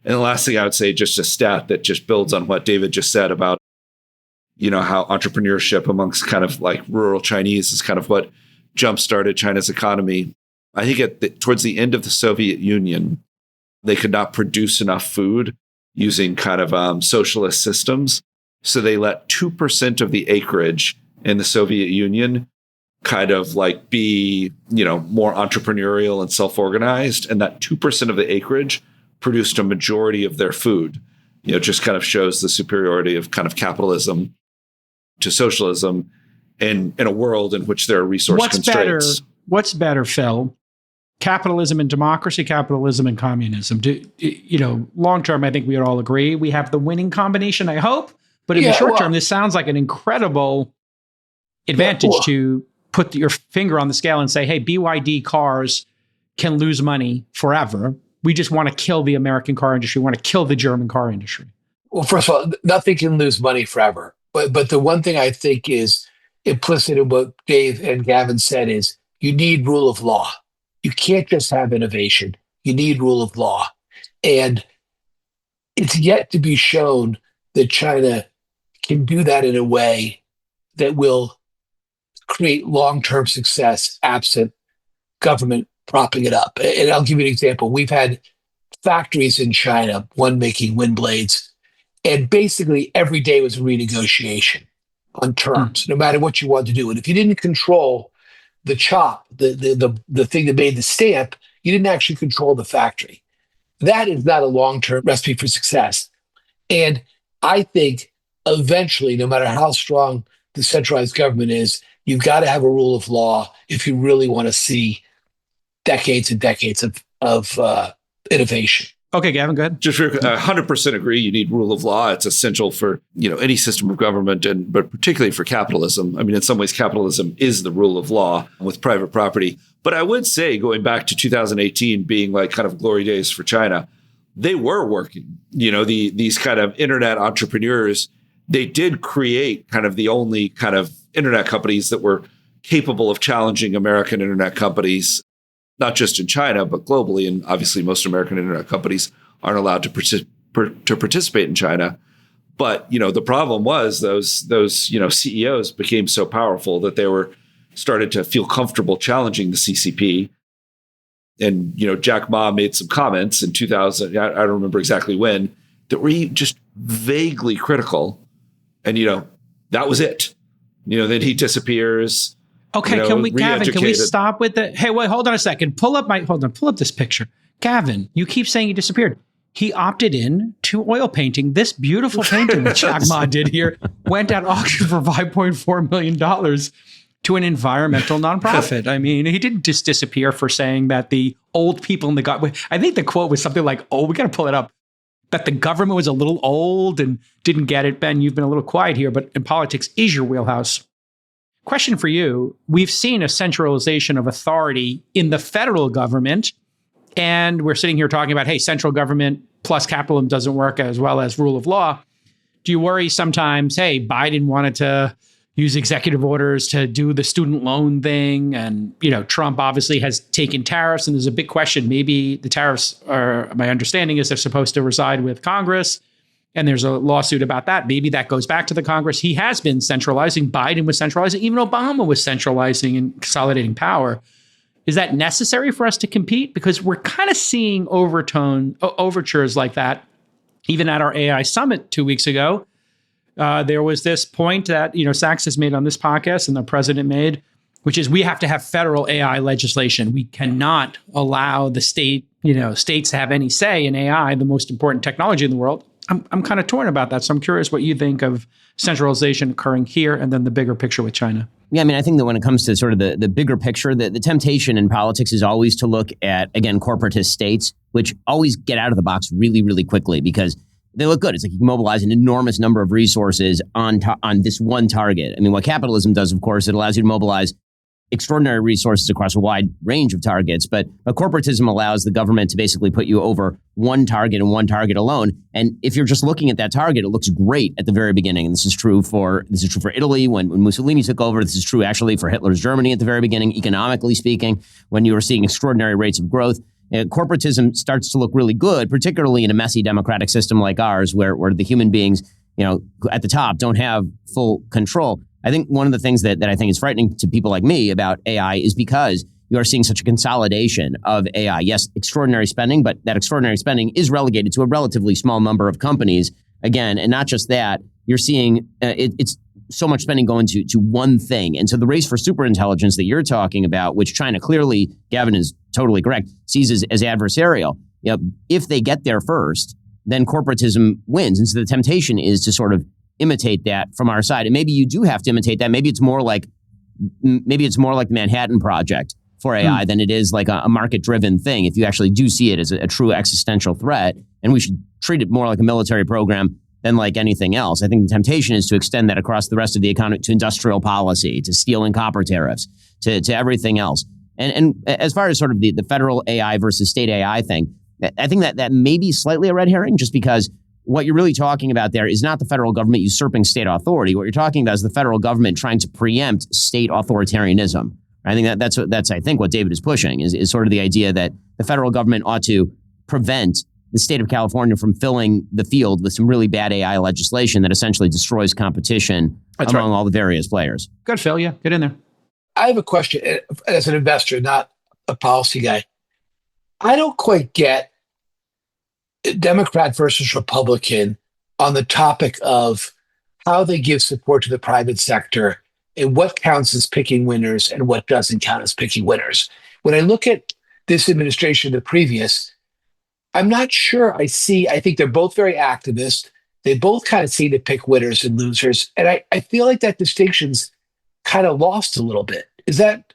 And the last thing I would say, just a stat that just builds on what David just said about, how entrepreneurship amongst kind of like rural Chinese is kind of what jump-started China's economy. I think towards the end of the Soviet Union, they could not produce enough food using kind of socialist systems. So they let 2% of the acreage in the Soviet Union kind of like be, more entrepreneurial and self-organized. And that 2% of the acreage produced a majority of their food. Just kind of shows the superiority of kind of capitalism to socialism in a world in which there are resource constraints. What's better, Phil? Capitalism and democracy, capitalism and communism. Long term, I think we would all agree we have the winning combination, I hope. But in the short term, this sounds like an incredible advantage to put your finger on the scale and say, hey, BYD cars can lose money forever. We just want to kill the American car industry. We want to kill the German car industry. Well, first of all, nothing can lose money forever. But the one thing I think is implicit in what Dave and Gavin said is you need rule of law. You can't just have innovation. You need rule of law. And it's yet to be shown that China can do that in a way that will create long-term success absent government propping it up. And I'll give you an example. We've had factories in China, one making wind blades, and basically every day was a renegotiation on terms, no matter what you wanted to do. And if you didn't control the chop, the thing that made the stamp, you didn't actually control the factory. That is not a long-term recipe for success. And I think eventually, no matter how strong the centralized government is, you've got to have a rule of law if you really want to see decades and decades of innovation. Okay, Gavin, go ahead. Just 100% agree. You need rule of law. It's essential for any system of government, but particularly for capitalism. I mean, in some ways, capitalism is the rule of law with private property. But I would say, going back to 2018 being like kind of glory days for China, they were working. These kind of internet entrepreneurs, they did create kind of the only kind of internet companies that were capable of challenging American internet companies, not just in China, but globally. And obviously, most American internet companies aren't allowed to participate in China. But, the problem was those CEOs became so powerful that they were started to feel comfortable challenging the CCP. And, Jack Ma made some comments in 2000, I don't remember exactly when, that were just vaguely critical. And, that was it. Then he disappears. Okay, Gavin, can we stop with the, hey, wait, hold on a second. Pull up this picture. Gavin, you keep saying he disappeared. He opted in to oil painting. This beautiful painting that Jack Ma did here went at auction for $5.4 million to an environmental nonprofit. I mean, he didn't just disappear for saying that the old people in the government, I think the quote was something like, we got to pull it up, that the government was a little old and didn't get it. Ben, you've been a little quiet here, but in politics is your wheelhouse. Question for you. We've seen a centralization of authority in the federal government, and we're sitting here talking about, hey, central government plus capitalism doesn't work as well as rule of law. Do you worry sometimes, hey, Biden wanted to use executive orders to do the student loan thing, and Trump obviously has taken tariffs, and there's a big question. Maybe the tariffs are, my understanding is they're supposed to reside with Congress, and there's a lawsuit about that. Maybe that goes back to the Congress. He has been centralizing. Biden was centralizing. Even Obama was centralizing and consolidating power. Is that necessary for us to compete? Because we're kind of seeing overtures like that. Even at our AI summit 2 weeks ago, there was this point that Sachs has made on this podcast and the president made, which is we have to have federal AI legislation. We cannot allow the states to have any say in AI, the most important technology in the world. I'm kind of torn about that. So I'm curious what you think of centralization occurring here and then the bigger picture with China. Yeah, I mean, I think that when it comes to sort of the bigger picture, the temptation in politics is always to look at, again, corporatist states, which always get out of the box really, really quickly because they look good. It's like you can mobilize an enormous number of resources on this one target. I mean, what capitalism does, of course, it allows you to mobilize extraordinary resources across a wide range of targets. But corporatism allows the government to basically put you over one target and one target alone. And if you're just looking at that target, it looks great at the very beginning. And this is true for Italy when Mussolini took over. This is true actually for Hitler's Germany at the very beginning, economically speaking, when you were seeing extraordinary rates of growth. Corporatism starts to look really good, particularly in a messy democratic system like ours, where the human beings, at the top don't have full control. I think one of the things that I think is frightening to people like me about AI is because you are seeing such a consolidation of AI. Yes, extraordinary spending, but that extraordinary spending is relegated to a relatively small number of companies. Again, and not just that, you're seeing it's so much spending going to one thing. And so the race for superintelligence that you're talking about, which China clearly, Gavin is totally correct, sees as adversarial. If they get there first, then corporatism wins. And so the temptation is to sort of imitate that from our side. And maybe you do have to imitate that. Maybe it's more like the Manhattan Project for AI than it is like a market-driven thing, if you actually do see it as a true existential threat. And we should treat it more like a military program than like anything else. I think the temptation is to extend that across the rest of the economy, to industrial policy, to steel and copper tariffs, to everything else. And as far as sort of the federal AI versus state AI thing, I think that may be slightly a red herring, just because what you're really talking about there is not the federal government usurping state authority. What you're talking about is the federal government trying to preempt state authoritarianism. I think that's I think what David is pushing is sort of the idea that the federal government ought to prevent the state of California from filling the field with some really bad AI legislation that essentially destroys competition among all the various players. Good, Phil. Yeah, get in there. I have a question as an investor, not a policy guy. I don't quite get Democrat versus Republican on the topic of how they give support to the private sector and what counts as picking winners and what doesn't count as picking winners. When I look at this administration, the previous, I'm not sure I think they're both very activist. They both kind of seem to pick winners and losers. And I feel like that distinction's kind of lost a little bit. Does that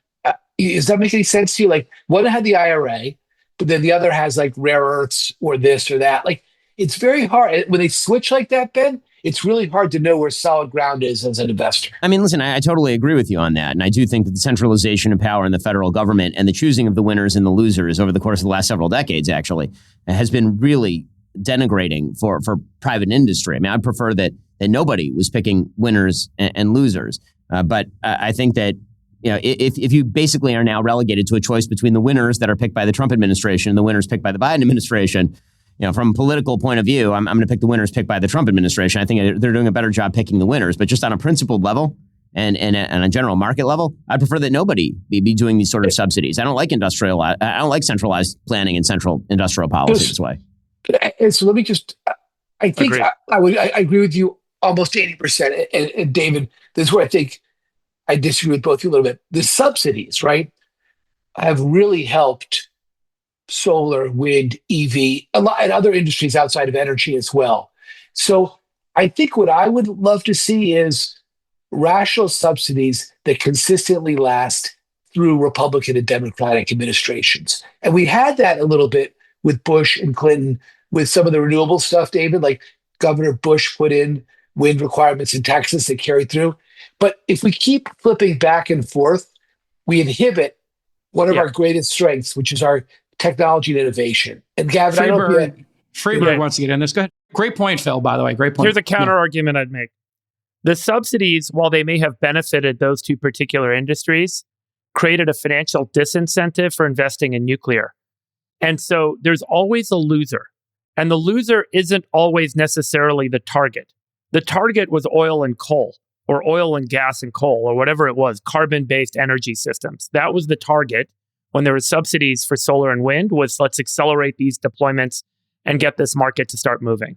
make any sense to you? Like one had the IRA, but then the other has like rare earths or this or that. Like it's very hard when they switch like that, Ben. It's really hard to know where solid ground is as an investor. I mean, listen, I totally agree with you on that. And I do think that the centralization of power in the federal government and the choosing of the winners and the losers over the course of the last several decades, actually, has been really denigrating for private industry. I mean, I'd prefer that nobody was picking winners and losers. But I think that, if you basically are now relegated to a choice between the winners that are picked by the Trump administration and the winners picked by the Biden administration, from a political point of view, I'm going to pick the winners picked by the Trump administration. I think they're doing a better job picking the winners. But just on a principled level and a general market level, I prefer that nobody be doing these sort of subsidies. I don't like I don't like centralized planning and central industrial policy this way. And so let me just, I think I agree with you almost 80%. And David, this is where I think I disagree with both of you a little bit. The subsidies, right, have really helped solar, wind, EV, a lot, and other industries outside of energy as well. So I think what I would love to see is rational subsidies that consistently last through Republican and Democratic administrations. And we had that a little bit with Bush and Clinton with some of the renewable stuff, David, like Governor Bush put in wind requirements in Texas that carried through. But if we keep flipping back and forth, we inhibit one of our greatest strengths, which is our technology and innovation. And Gavin, Freeberg wants to get in this. Go ahead. Great point, Phil, by the way. Great point. Here's a counter argument I'd make. The subsidies, while they may have benefited those two particular industries, created a financial disincentive for investing in nuclear. And so there's always a loser. And the loser isn't always necessarily the target. The target was oil and coal, or oil and gas and coal, or whatever it was, carbon-based energy systems. That was the target when there were subsidies for solar and wind, was let's accelerate these deployments and get this market to start moving.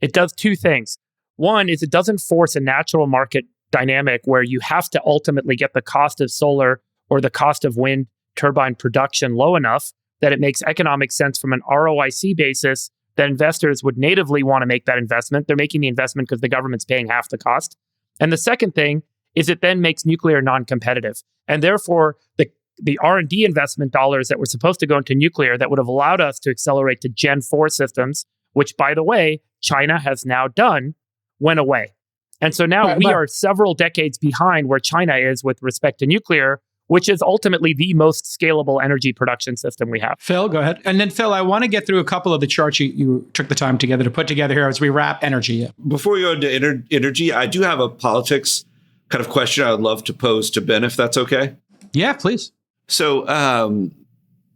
It does two things. One is it doesn't force a natural market dynamic where you have to ultimately get the cost of solar or the cost of wind turbine production low enough that it makes economic sense from an ROIC basis that investors would natively want to make that investment. They're making the investment because the government's paying half the cost. And the second thing is it then makes nuclear non-competitive. And therefore, the R&D investment dollars that were supposed to go into nuclear that would have allowed us to accelerate to Gen 4 systems, which, by the way, China has now done, went away. And so now we are several decades behind where China is with respect to nuclear, which is ultimately the most scalable energy production system we have. Phil, go ahead. And then, Phil, I want to get through a couple of the charts you took the time together to put together here as we wrap energy. Before we go into energy, I do have a politics kind of question I would love to pose to Ben, if that's okay. Yeah, please. So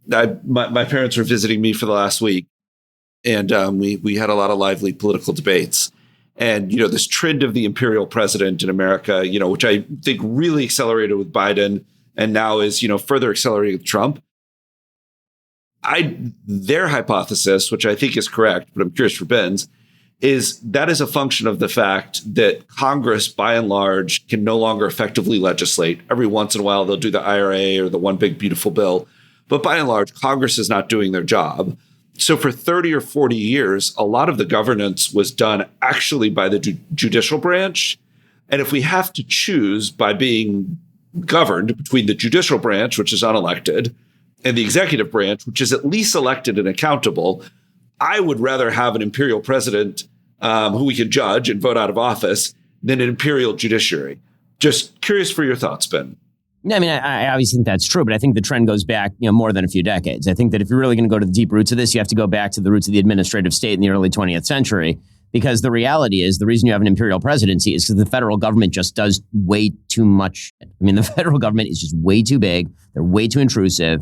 my parents were visiting me for the last week, and we had a lot of lively political debates. And, this trend of the imperial president in America, which I think really accelerated with Biden and now is, further accelerating with Trump. Their hypothesis, which I think is correct, but I'm curious for Ben's, is that is a function of the fact that Congress, by and large, can no longer effectively legislate. Every once in a while, they'll do the IRA or the one big beautiful bill. But by and large, Congress is not doing their job. So for 30 or 40 years, a lot of the governance was done actually by the judicial branch. And if we have to choose by being governed between the judicial branch, which is unelected, and the executive branch, which is at least elected and accountable, I would rather have an imperial president who we can judge and vote out of office than an imperial judiciary. Just curious for your thoughts, Ben. I mean, I obviously think that's true, but I think the trend goes back, more than a few decades. I think that if you're really going to go to the deep roots of this, you have to go back to the roots of the administrative state in the early 20th century. Because the reality is the reason you have an imperial presidency is because the federal government just does way too much. I mean, the federal government is just way too big. They're way too intrusive.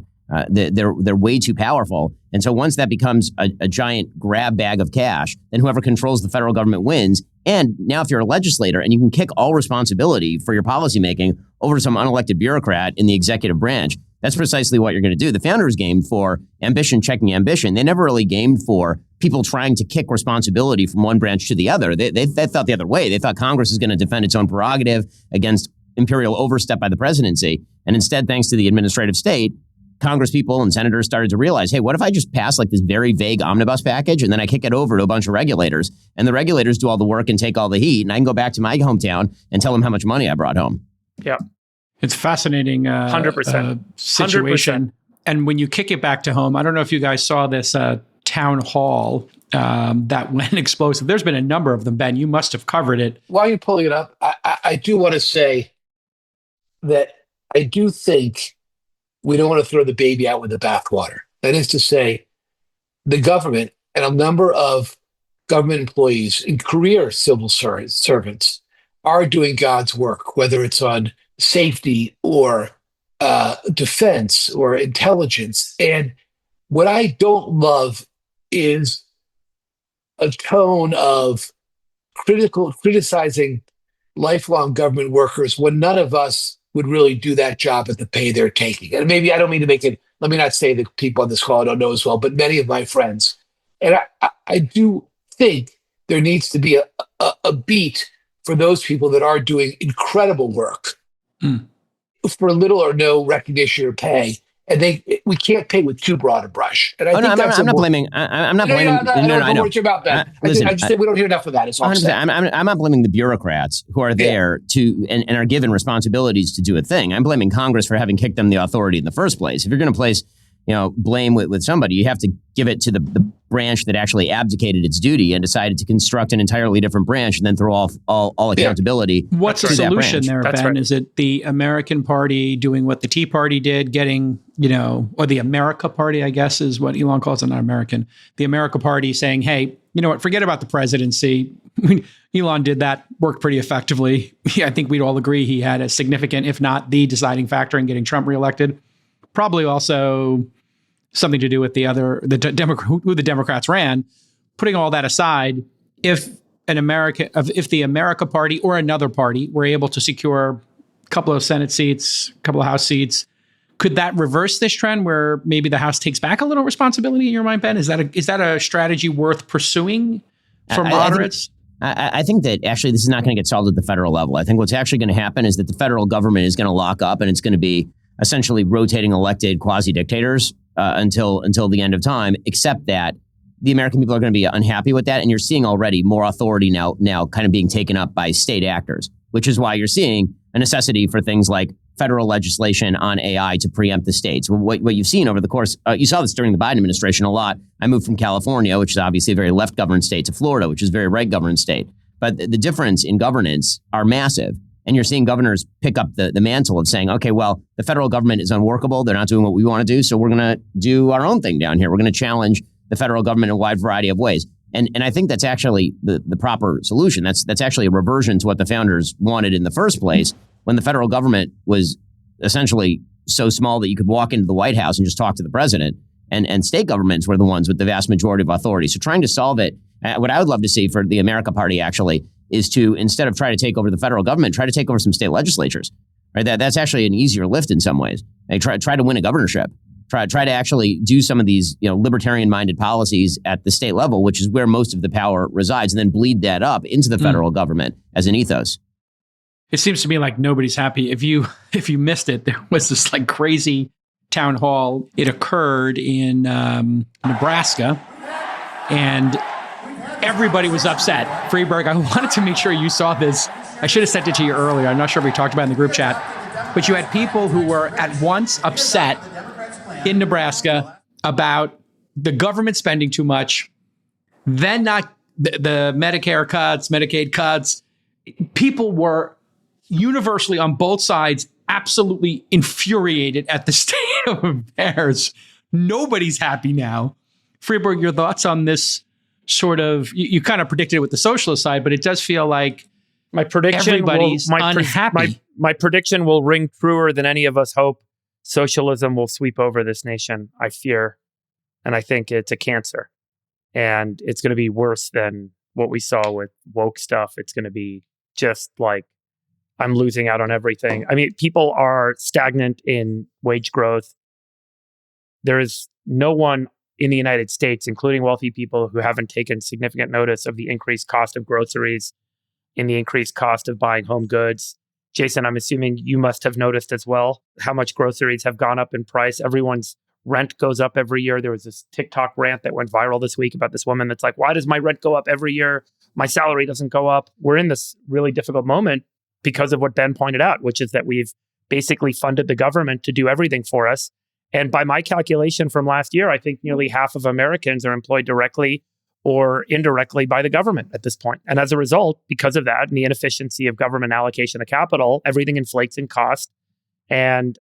They're way too powerful. And so once that becomes a giant grab bag of cash, then whoever controls the federal government wins. And now if you're a legislator and you can kick all responsibility for your policymaking over to some unelected bureaucrat in the executive branch, that's precisely what you're going to do. The founders gamed for ambition checking ambition. They never really gamed for people trying to kick responsibility from one branch to the other. They thought the other way. They thought Congress is going to defend its own prerogative against imperial overstep by the presidency. And instead, thanks to the administrative state, Congress people and senators started to realize, hey, what if I just pass like this very vague omnibus package and then I kick it over to a bunch of regulators and the regulators do all the work and take all the heat and I can go back to my hometown and tell them how much money I brought home. Yeah. It's fascinating 100%. Situation. 100%. And when you kick it back to home, I don't know if you guys saw this town hall that went explosive. There's been a number of them, Ben. You must have covered it. While you're pulling it up, I do want to say that I do think we don't want to throw the baby out with the bathwater. That is to say, the government and a number of government employees and career civil servants are doing God's work, whether it's on safety or defense or intelligence. And what I don't love is a tone of criticizing lifelong government workers when none of us would really do that job at the pay they're taking. And maybe I don't mean to make it, let me not say the people on this call I don't know as well, but many of my friends. And I do think there needs to be a beat for those people that are doing incredible work for little or no recognition or pay. And we can't paint with too broad a brush. And I think I'm not blaming. I'm not blaming. I don't know about that. Listen, I just think we don't hear enough of that. It's all I'm not blaming the bureaucrats who are there to and are given responsibilities to do a thing. I'm blaming Congress for having kicked them the authority in the first place. If you're going to place blame with somebody, you have to give it to the branch that actually abdicated its duty and decided to construct an entirely different branch and then throw off all accountability. What's the solution there, Ben? Right. Is it the American Party doing what the Tea Party did, getting, or the America Party, I guess is what Elon calls it, not American. The America Party saying, hey, you know what, forget about the presidency. Elon did that, worked pretty effectively. I think we'd all agree he had a significant, if not the deciding factor in getting Trump reelected. Probably also something to do with who the Democrats ran. Putting all that aside, if the America Party or another party were able to secure a couple of Senate seats, a couple of House seats, could that reverse this trend where maybe the House takes back a little responsibility in your mind, Ben? Is that a strategy worth pursuing for moderates? I think that actually this is not going to get solved at the federal level. I think what's actually going to happen is that the federal government is going to lock up and it's going to be essentially rotating elected quasi-dictators until the end of time, except that the American people are going to be unhappy with that. And you're seeing already more authority now kind of being taken up by state actors, which is why you're seeing a necessity for things like federal legislation on AI to preempt the states. What you've seen over the course, you saw this during the Biden administration a lot. I moved from California, which is obviously a very left-governed state, to Florida, which is a very right-governed state. But the difference in governance are massive. And you're seeing governors pick up the mantle of saying, okay, well, the federal government is unworkable. They're not doing what we want to do. So we're going to do our own thing down here. We're going to challenge the federal government in a wide variety of ways. And I think that's actually the proper solution. That's actually a reversion to what the founders wanted in the first place, when the federal government was essentially so small that you could walk into the White House and just talk to the president. And state governments were the ones with the vast majority of authority. So trying to solve it, what I would love to see for the America Party actually is to, instead of try to take over the federal government, try to take over some state legislatures. Right? That's actually an easier lift in some ways. They try to win a governorship. Try to actually do some of these libertarian-minded policies at the state level, which is where most of the power resides, and then bleed that up into the federal government as an ethos. It seems to me like nobody's happy. If you missed it, there was this like crazy town hall. It occurred in Nebraska, and everybody was upset. Freeberg, I wanted to make sure you saw this. I should have sent it to you earlier. I'm not sure if we talked about it in the group chat. But you had people who were at once upset in Nebraska about the government spending too much, then not the Medicare cuts, Medicaid cuts. People were universally on both sides absolutely infuriated at the state of affairs. Nobody's happy now. Freeberg, your thoughts on this? Sort of, you kind of predicted it with the socialist side, but it does feel like everybody's unhappy. My prediction will ring truer than any of us hope. Socialism will sweep over this nation, I fear. And I think it's a cancer. And it's going to be worse than what we saw with woke stuff. It's going to be just like, I'm losing out on everything. I mean, people are stagnant in wage growth. There is no one in the United States, including wealthy people, who haven't taken significant notice of the increased cost of groceries and the increased cost of buying home goods. Jason, I'm assuming you must have noticed as well how much groceries have gone up in price. Everyone's rent goes up every year. There was this TikTok rant that went viral this week about this woman that's like, why does my rent go up every year? My salary doesn't go up. We're in this really difficult moment because of what Ben pointed out, which is that we've basically funded the government to do everything for us. And by my calculation from last year, I think nearly half of Americans are employed directly or indirectly by the government at this point. And as a result, because of that and the inefficiency of government allocation of capital, everything inflates in cost. And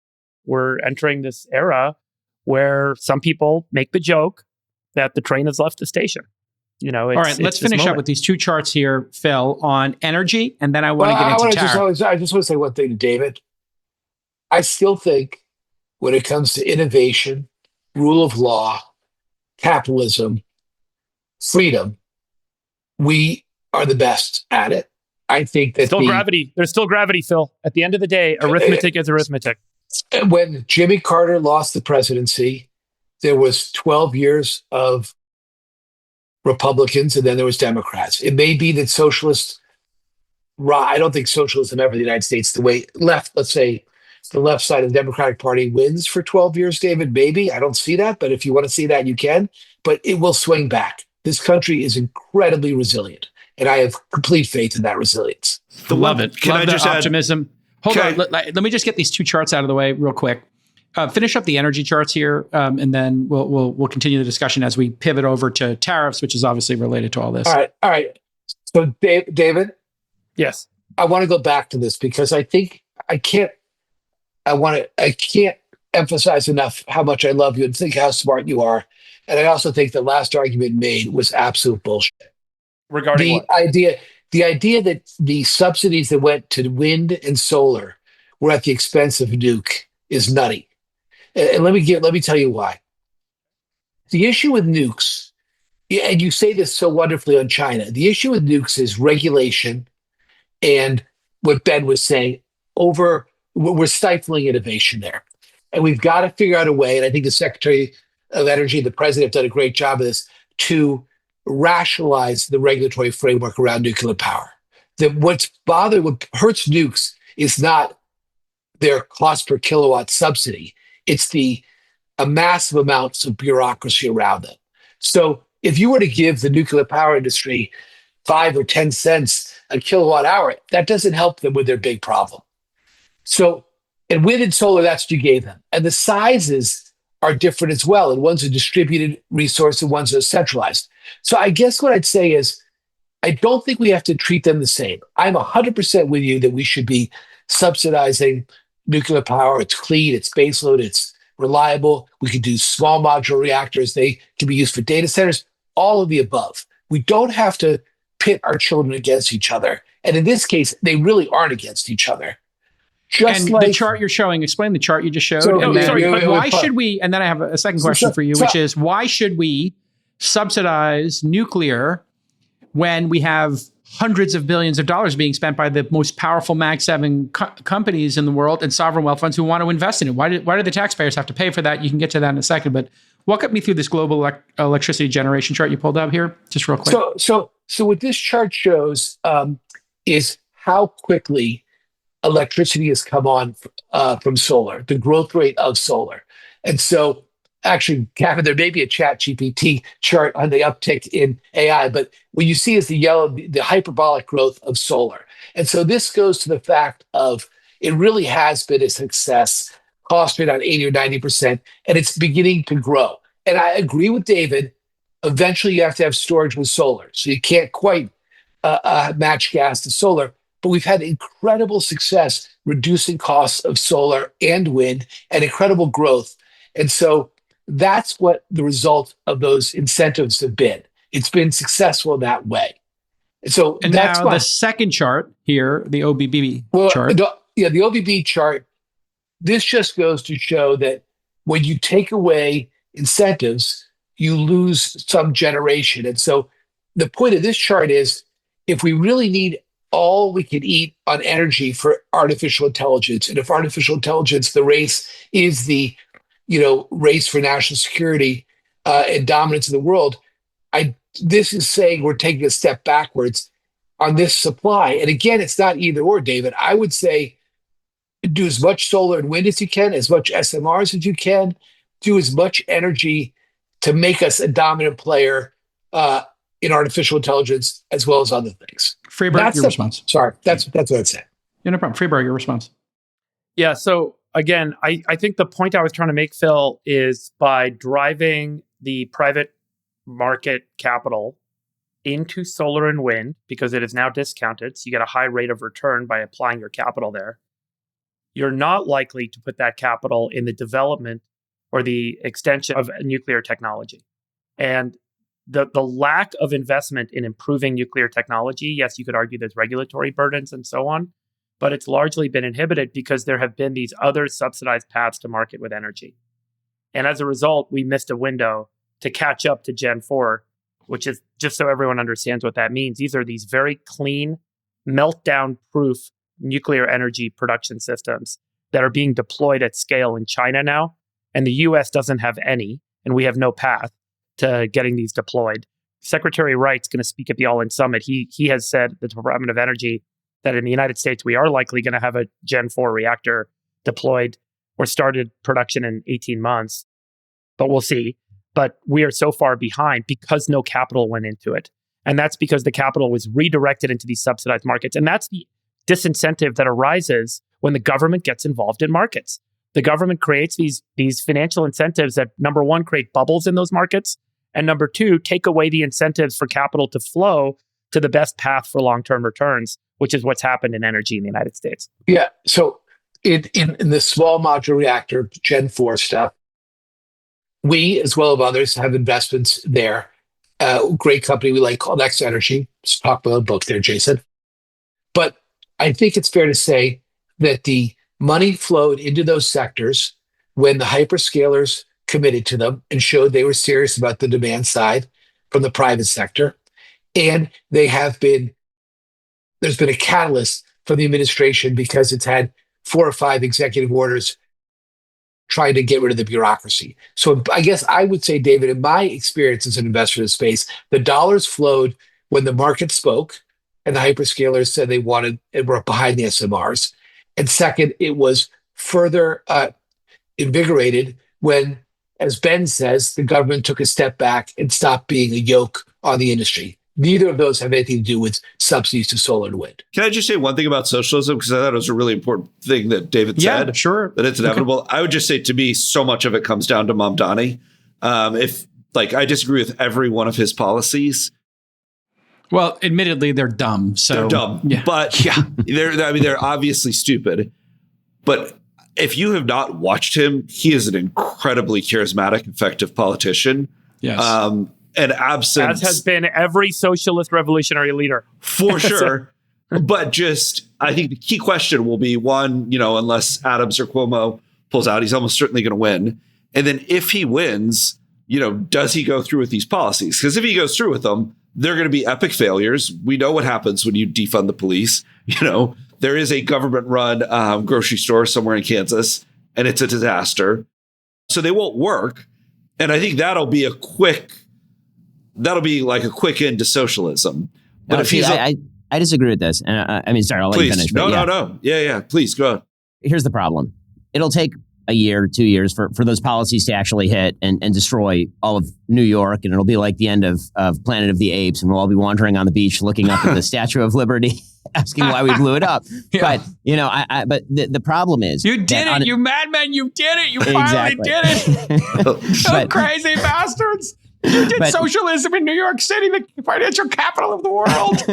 we're entering this era where some people make the joke that the train has left the station. All right, let's finish up with these two charts here, Phil, on energy, and then I want to get into tariffs. I just want to say one thing to David. I still think when it comes to innovation, rule of law, capitalism, freedom, we are the best at it. I think that gravity. There's still gravity, Phil. At the end of the day, arithmetic is arithmetic. When Jimmy Carter lost the presidency, there was 12 years of Republicans, and then there was Democrats. It may be that socialists, I don't think socialism ever in the United States, the way let's say the left side of the Democratic Party wins for 12 years, David, maybe. I don't see that, but if you want to see that, you can. But it will swing back. This country is incredibly resilient, and I have complete faith in that resilience. Love it. Can Love I the just optimism. Hold on. Let me just get these two charts out of the way real quick. Finish up the energy charts here, and then we'll continue the discussion as we pivot over to tariffs, which is obviously related to all this. All right. So, David, yes, I want to go back to this because I think I can't emphasize enough how much I love you and think how smart you are, and I also think the last argument made was absolute bullshit. Regarding the what? The idea that the subsidies that went to wind and solar were at the expense of nuke is nutty. And let me tell you why. The issue with nukes, and you say this so wonderfully on China, the issue with nukes is regulation and what Ben was saying, we're stifling innovation there. And we've got to figure out a way, and I think the Secretary of Energy and the President have done a great job of this, to rationalize the regulatory framework around nuclear power. What hurts nukes is not their cost per kilowatt subsidy. It's a massive amounts of bureaucracy around them. So if you were to give the nuclear power industry 5 or 10 cents a kilowatt hour, that doesn't help them with their big problem. So, and wind and solar, that's what you gave them. And the sizes are different as well. And one's a distributed resource and one's a centralized. So I guess what I'd say is, I don't think we have to treat them the same. I'm 100% with you that we should be subsidizing nuclear power. It's clean, it's baseload, it's reliable. We could do small modular reactors. They can be used for data centers, all of the above. We don't have to pit our children against each other. And in this case, they really aren't against each other. The chart you're showing, explain the chart you just showed. Why should we, and then I have a second question for you, which is why should we subsidize nuclear when we have hundreds of billions of dollars being spent by the most powerful Mag 7 companies in the world and sovereign wealth funds who want to invest in it? Why do the taxpayers have to pay for that? You can get to that in a second, but walk me through this global electricity generation chart you pulled up here, just real quick. So what this chart shows is how quickly electricity has come on from solar, the growth rate of solar. And so actually, Gavin, there may be a chat GPT chart on the uptick in AI, but what you see is the hyperbolic growth of solar. And so this goes to the fact of it really has been a success, cost rate on 80 or 90%, and it's beginning to grow. And I agree with David, eventually you have to have storage with solar. So you can't quite match gas to solar, but we've had incredible success reducing costs of solar and wind and incredible growth. And so that's what the result of those incentives have been. It's been successful that way. And that's now the second chart here, the OBBB chart. The OBBB chart, this just goes to show that when you take away incentives, you lose some generation. And so the point of this chart is, if we really need all we can eat on energy for artificial intelligence, and if artificial intelligence, the race is the race for national security and dominance of the world, this is saying we're taking a step backwards on this supply. And again, it's not either or, David. I would say do as much solar and wind as you can, as much SMRs as you can, do as much energy to make us a dominant player in artificial intelligence as well as other things. Freeberg, your response. Sorry, that's what I'd say. Yeah, no problem. Freeberg, your response. Yeah, so again, I think the point I was trying to make, Phil, is by driving the private market capital into solar and wind, because it is now discounted, so you get a high rate of return by applying your capital there, you're not likely to put that capital in the development or the extension of nuclear technology. And the lack of investment in improving nuclear technology, yes, you could argue there's regulatory burdens and so on, but it's largely been inhibited because there have been these other subsidized paths to market with energy. And as a result, we missed a window to catch up to Gen 4, which is just so everyone understands what that means, these are these very clean, meltdown-proof nuclear energy production systems that are being deployed at scale in China now. And the US doesn't have any, and we have no path to getting these deployed. Secretary Wright's going to speak at the All-In Summit. He has said, the Department of Energy, that in the United States, we are likely going to have a Gen 4 reactor deployed or started production in 18 months. But we'll see. But we are so far behind because no capital went into it. And that's because the capital was redirected into these subsidized markets. And that's the disincentive that arises when the government gets involved in markets. The government creates these financial incentives that, number one, create bubbles in those markets, and number two, take away the incentives for capital to flow to the best path for long-term returns, which is what's happened in energy in the United States. Yeah. So in the small modular reactor Gen 4 stuff, we, as well as others, have investments there. Great company we like called X Energy. Just talk about a book there, Jason. But I think it's fair to say that the money flowed into those sectors when the hyperscalers committed to them and showed they were serious about the demand side from the private sector. And there's been a catalyst for the administration because it's had 4 or 5 executive orders trying to get rid of the bureaucracy. So I guess I would say, David, in my experience as an investor in the space, the dollars flowed when the market spoke and the hyperscalers said they wanted and were behind the SMRs. And second, it was further invigorated when, as Ben says, the government took a step back and stopped being a yoke on the industry. Neither of those have anything to do with subsidies to solar and wind. Can I just say one thing about socialism? Because I thought it was a really important thing that David said. Yeah, sure. That it's inevitable. Okay. I would just say, to me, so much of it comes down to Mamdani. I disagree with every one of his policies. Well, admittedly, they're dumb. So they're dumb, yeah. But yeah, they're obviously stupid. But if you have not watched him, he is an incredibly charismatic, effective politician. Yes. And absent, as has been every socialist revolutionary leader, for sure. But just, I think the key question will be one, unless Adams or Cuomo pulls out, he's almost certainly going to win. And then if he wins, does he go through with these policies? Because if he goes through with them, they're going to be epic failures. We know what happens when you defund the police. There is a government-run grocery store somewhere in Kansas, and it's a disaster. So they won't work. And I think that'll be like a quick end to socialism. But if he's, I disagree with this. And sorry, I'll let you finish. No. Yeah. Please go on. Here's the problem. It'll take a year, 2 years for those policies to actually hit and destroy all of New York. And it'll be like the end of Planet of the Apes. And we'll all be wandering on the beach looking up at the Statue of Liberty, asking why we blew it up. Yeah. But, but the problem is... You did it, you madmen. You did it. You finally did it. So crazy bastards. You did socialism in New York City, the financial capital of the world.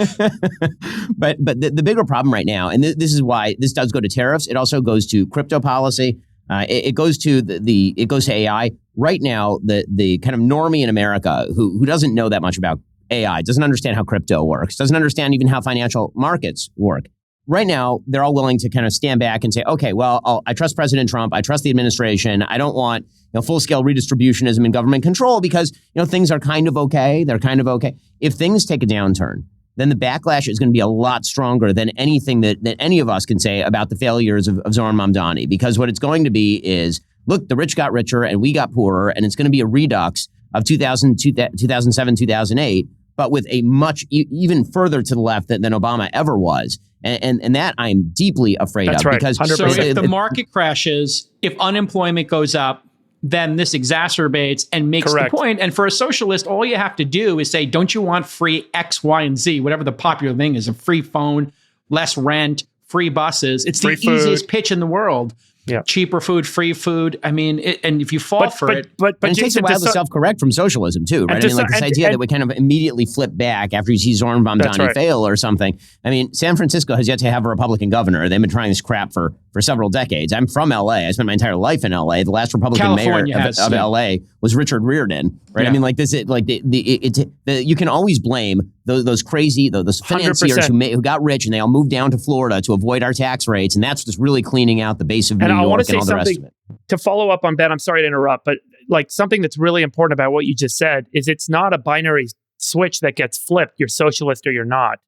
but the bigger problem right now, and this is why this does go to tariffs. It also goes to crypto policy. It goes to it goes to AI. Right now, the kind of normie in America who doesn't know that much about AI, doesn't understand how crypto works, doesn't understand even how financial markets work. Right now, they're all willing to kind of stand back and say, okay, well, I trust President Trump. I trust the administration. I don't want full-scale redistributionism and government control because things are kind of okay. They're kind of okay. If things take a downturn, then the backlash is going to be a lot stronger than anything that any of us can say about the failures of Zoran Mamdani. Because what it's going to be is, look, the rich got richer and we got poorer, and it's going to be a redux of 2007, 2008, but with a much even further to the left than Obama ever was. And that I'm deeply afraid of. Right. Because so if the market crashes, if unemployment goes up, then this exacerbates and makes the point. And for a socialist, all you have to do is say, don't you want free X, Y, and Z, whatever the popular thing is, a free phone, less rent, free buses. It's the easiest pitch in the world. Yeah. Cheaper food, free food. I mean, and if you fall for it. But it takes a while to self-correct from socialism, too, right? This idea that we kind of immediately flip back after you see Zoran Mamdani fail or something. I mean, San Francisco has yet to have a Republican governor. They've been trying this crap for several decades. I'm from L.A. I spent my entire life in L.A. The last Republican mayor of L.A. was Richard Riordan, right? Yeah. I mean, like this, you can always blame those crazy, those financiers who got rich and they all moved down to Florida to avoid our tax rates. And that's just really cleaning out the base of New York and all the rest of it. To follow up on Ben, I'm sorry to interrupt, but like something that's really important about what you just said is it's not a binary switch that gets flipped. You're socialist or you're not.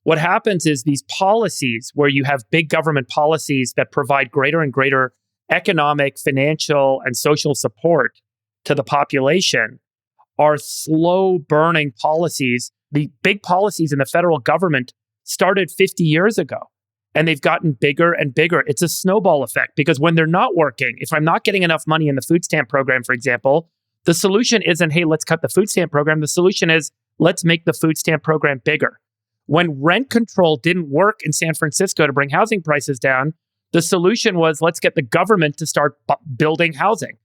What happens is these policies where you have big government policies that provide greater and greater economic, financial, and social support to the population are slow burning policies. The big policies in the federal government started 50 years ago, and they've gotten bigger and bigger. It's a snowball effect because when they're not working, if I'm not getting enough money in the food stamp program, for example, the solution isn't, hey, let's cut the food stamp program. The solution is, let's make the food stamp program bigger. When rent control didn't work in San Francisco to bring housing prices down, the solution was, let's get the government to start building housing.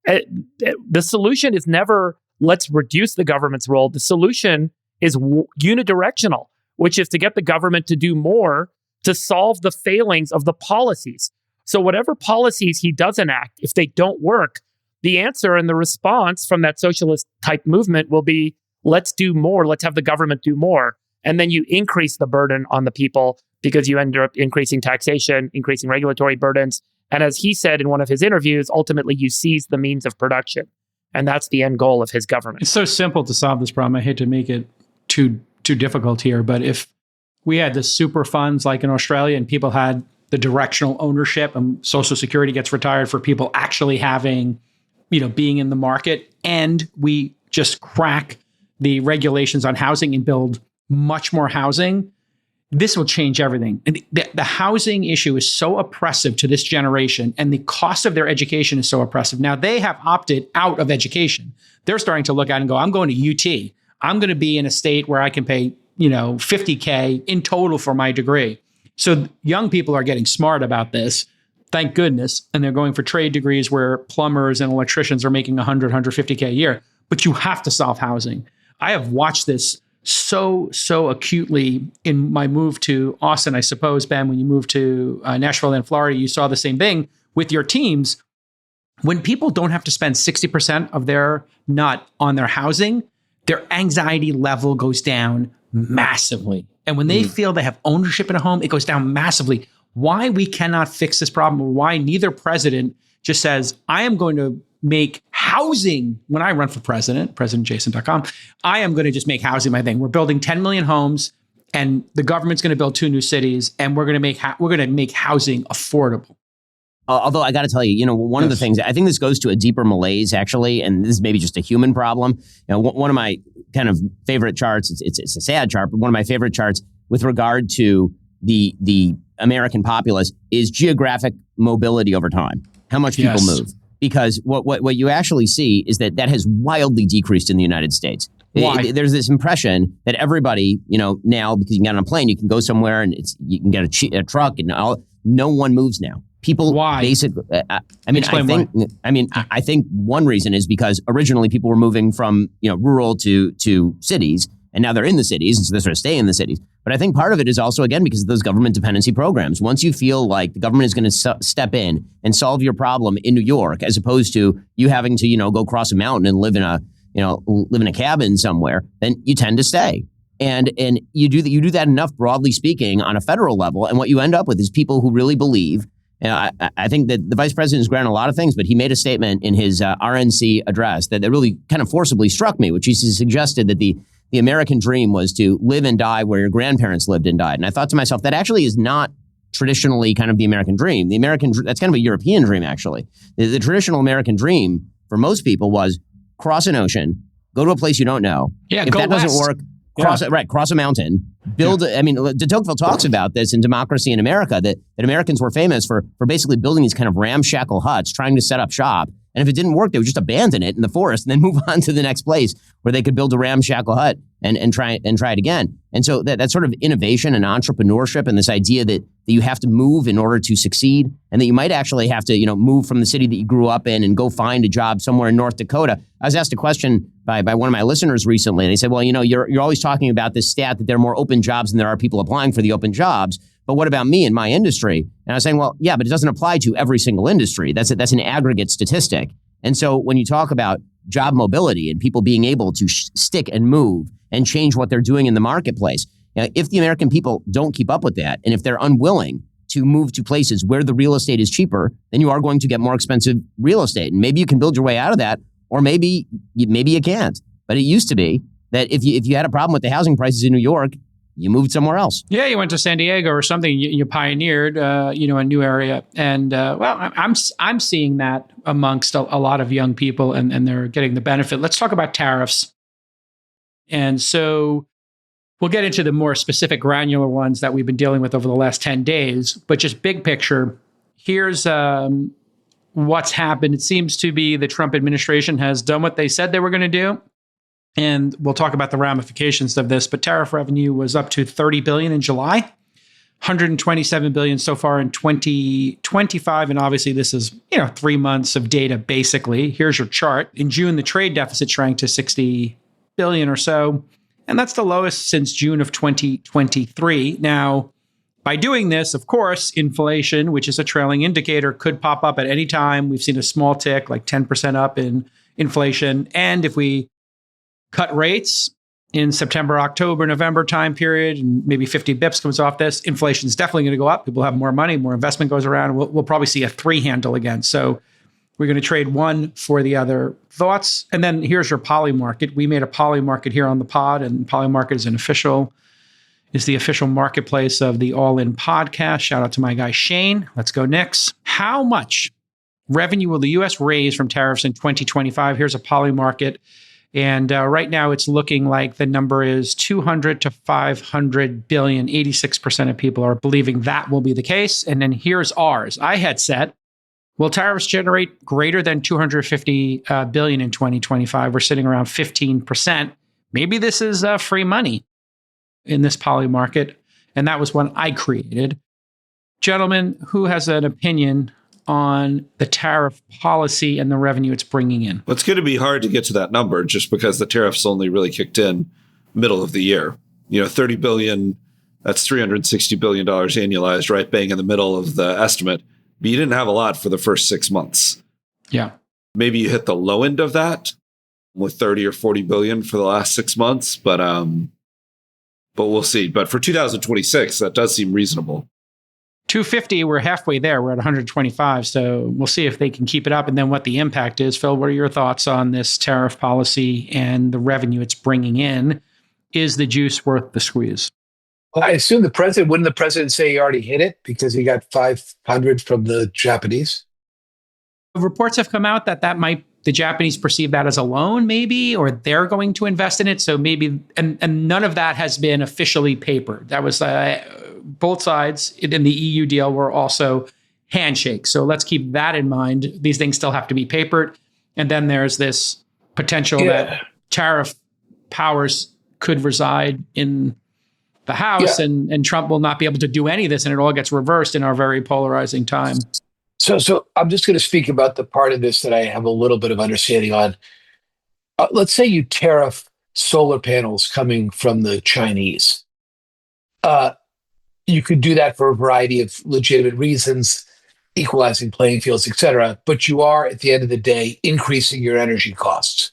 The solution is never, let's reduce the government's role. The solution is unidirectional, which is to get the government to do more to solve the failings of the policies. So whatever policies he does enact, if they don't work, the answer and the response from that socialist type movement will be, let's do more, let's have the government do more. And then you increase the burden on the people because you end up increasing taxation, increasing regulatory burdens. And as he said in one of his interviews, ultimately you seize the means of production. And that's the end goal of his government. It's so simple to solve this problem. I hate to make it too difficult here, but if we had the super funds like in Australia and people had the directional ownership and Social Security gets retired for people actually having, being in the market, and we just crack the regulations on housing and build much more housing, this will change everything. And the housing issue is so oppressive to this generation, and the cost of their education is so oppressive. Now, they have opted out of education. They're starting to look at it and go, I'm going to UT. I'm going to be in a state where I can pay, $50K in total for my degree. So young people are getting smart about this, thank goodness, and they're going for trade degrees where plumbers and electricians are making $150K a year. But you have to solve housing. I have watched this so acutely in my move to Austin. I suppose, Ben, when you moved to Nashville and Florida, you saw the same thing with your teams. When people don't have to spend 60% of their nut on their housing, their anxiety level goes down massively. And when they feel they have ownership in a home, it goes down massively. Why we cannot fix this problem, or why neither president just says, I am going to make housing, when I run for president, presidentjason.com, I am going to just make housing my thing. We're building 10 million homes, and the government's going to build 2 new cities, and we're going to make housing affordable. Although I got to tell you, one of the things, I think this goes to a deeper malaise, actually, and this is maybe just a human problem. One of my kind of favorite charts, it's a sad chart, but one of my favorite charts with regard to the American populace is geographic mobility over time, how much people move. Because what you actually see is that has wildly decreased in the United States. Why? There's this impression that everybody, now, because you can get on a plane, you can go somewhere and you can get a truck and all. No one moves now. People basically, I think one reason is because originally people were moving from, rural to cities, and now they're in the cities, and so they sort of stay in the cities. But I think part of it is also, again, because of those government dependency programs. Once you feel like the government is going to step in and solve your problem in New York, as opposed to you having to, go cross a mountain and live in a cabin somewhere, then you tend to stay. And you do that enough, broadly speaking, on a federal level, and what you end up with is people who really believe. I think that the vice president has granted a lot of things, but he made a statement in his RNC address that really kind of forcibly struck me, which he suggested that the American dream was to live and die where your grandparents lived and died. And I thought to myself, that actually is not traditionally kind of the American dream. That's kind of a European dream, actually. The traditional American dream for most people was cross an ocean, go to a place you don't know. Yeah, if go that west. doesn't work, cross a mountain, build. I mean, de Tocqueville talks about this in Democracy in America, that Americans were famous for basically building these kind of ramshackle huts, trying to set up shop. And if it didn't work, they would just abandon it in the forest and then move on to the next place where they could build a ramshackle hut and try it again. And so that sort of innovation and entrepreneurship and this idea that you have to move in order to succeed, and that you might actually have to, move from the city that you grew up in and go find a job somewhere in North Dakota. I was asked a question by one of my listeners recently. They said, well, you're always talking about this stat that there are more open jobs than there are people applying for the open jobs. But what about me and my industry? And I was saying, well, yeah, but it doesn't apply to every single industry. That's an aggregate statistic. And so when you talk about job mobility and people being able to stick and move and change what they're doing in the marketplace, if the American people don't keep up with that, and if they're unwilling to move to places where the real estate is cheaper, then you are going to get more expensive real estate. And maybe you can build your way out of that, or maybe you can't. But it used to be that if you had a problem with the housing prices in New York, you moved somewhere else. Yeah, you went to San Diego or something. You pioneered, a new area, and I'm seeing that amongst a lot of young people, and they're getting the benefit. Let's talk about tariffs, and so we'll get into the more specific, granular ones that we've been dealing with over the last 10 days. But just big picture, here's what's happened. It seems to be the Trump administration has done what they said they were going to do. And we'll talk about the ramifications of this, but tariff revenue was up to $30 billion in July, $127 billion so far in 2025. And obviously this is, 3 months of data, basically. Here's your chart. In June, the trade deficit shrank to $60 billion or so. And that's the lowest since June of 2023. Now, by doing this, of course, inflation, which is a trailing indicator, could pop up at any time. We've seen a small tick, like 10% up in inflation. And if we cut rates in September, October, November time period, and maybe 50 bips comes off this, inflation is definitely going to go up. People have more money, more investment goes around. We'll probably see a 3 handle again. So we're going to trade one for the other. Thoughts? And then here's your poly market. We made a poly market here on the pod, and poly market is the official marketplace of the All In podcast. Shout out to my guy Shane. Let's go Knicks. How much revenue will the U.S. raise from tariffs in 2025? Here's a poly market. And right now it's looking like the number is 200 to 500 billion. 86% of people are believing that will be the case. And then here's ours. I had said, will tariffs generate greater than 250 billion in 2025? We're sitting around 15%. Maybe this is free money in this poly market. And that was one I created. Gentlemen, who has an opinion on the tariff policy and the revenue it's bringing in? Well, it's going to be hard to get to that number just because the tariffs only really kicked in middle of the year. 30 billion, that's $360 billion annualized, right bang in the middle of the estimate. But you didn't have a lot for the first 6 months. Yeah. Maybe you hit the low end of that with 30 or 40 billion for the last 6 months, but we'll see. But for 2026, that does seem reasonable. 250, we're halfway there. We're at 125. So we'll see if they can keep it up and then what the impact is. Phil, what are your thoughts on this tariff policy and the revenue it's bringing in? Is the juice worth the squeeze? Well, I assume wouldn't the president say he already hit it because he got 500 from the Japanese? Reports have come out that the Japanese perceive that as a loan, maybe, or they're going to invest in it. So maybe, and none of that has been officially papered. That was both sides in the EU deal were also handshakes. So let's keep that in mind. These things still have to be papered. And then there's this potential that tariff powers could reside in the House and Trump will not be able to do any of this. And it all gets reversed in our very polarizing time. So I'm just going to speak about the part of this that I have a little bit of understanding on. Let's say you tariff solar panels coming from the Chinese. You could do that for a variety of legitimate reasons, equalizing playing fields, et cetera. But you are, at the end of the day, increasing your energy costs.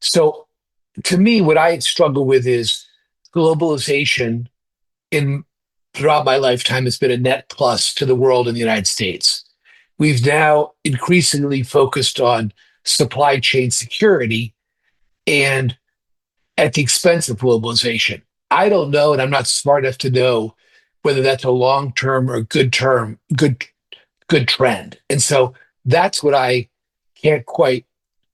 So to me, what I struggle with is globalization throughout my lifetime has been a net plus to the world and the United States. We've now increasingly focused on supply chain security and at the expense of globalization. I don't know, and I'm not smart enough to know whether that's a long-term or good trend. And so that's what I can't quite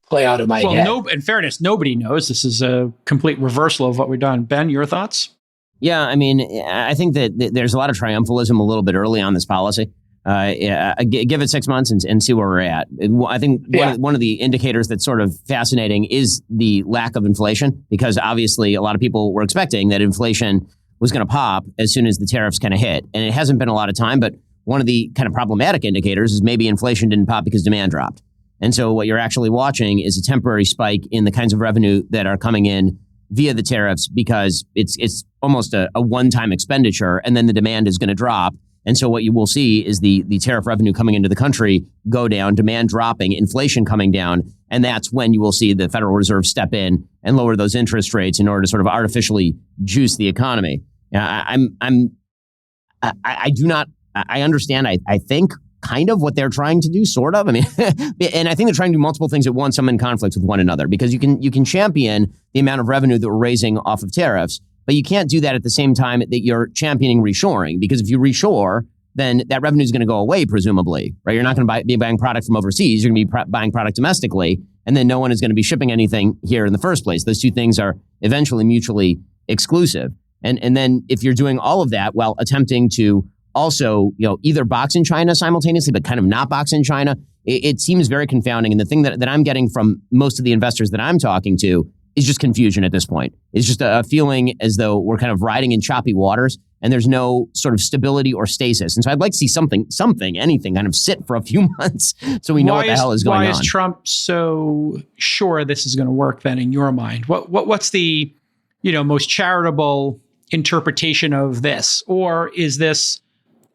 play out in my head. Well, in fairness, nobody knows. This is a complete reversal of what we've done. Ben, your thoughts? Yeah, I mean, I think that there's a lot of triumphalism a little bit early on this policy. Give it 6 months and see where we're at. I think one of the indicators that's sort of fascinating is the lack of inflation, because obviously a lot of people were expecting that inflation was going to pop as soon as the tariffs kind of hit. And it hasn't been a lot of time, but one of the kind of problematic indicators is maybe inflation didn't pop because demand dropped. And so what you're actually watching is a temporary spike in the kinds of revenue that are coming in via the tariffs, because it's almost a one-time expenditure, and then the demand is going to drop. And so what you will see is the tariff revenue coming into the country go down, demand dropping, inflation coming down. And that's when you will see the Federal Reserve step in and lower those interest rates in order to sort of artificially juice the economy. I understand, I think kind of what they're trying to do, sort of. I mean, and I think they're trying to do multiple things at once, some in conflict with one another, because you can champion the amount of revenue that we're raising off of tariffs, but you can't do that at the same time that you're championing reshoring, because if you reshore, then that revenue is going to go away, presumably, right? You're not going to be buying product from overseas. You're going to be buying product domestically, and then no one is going to be shipping anything here in the first place. Those two things are eventually mutually exclusive. And then if you're doing all of that while attempting to also, either box in China simultaneously, but kind of not box in China, it seems very confounding. And the thing that I'm getting from most of the investors that I'm talking to is just confusion at this point. It's just a feeling as though we're kind of riding in choppy waters and there's no sort of stability or stasis. And so I'd like to see anything kind of sit for a few months so we know what the hell is going on. Why is Trump so sure this is going to work then in your mind? What's the, most charitable interpretation of this? Or is this,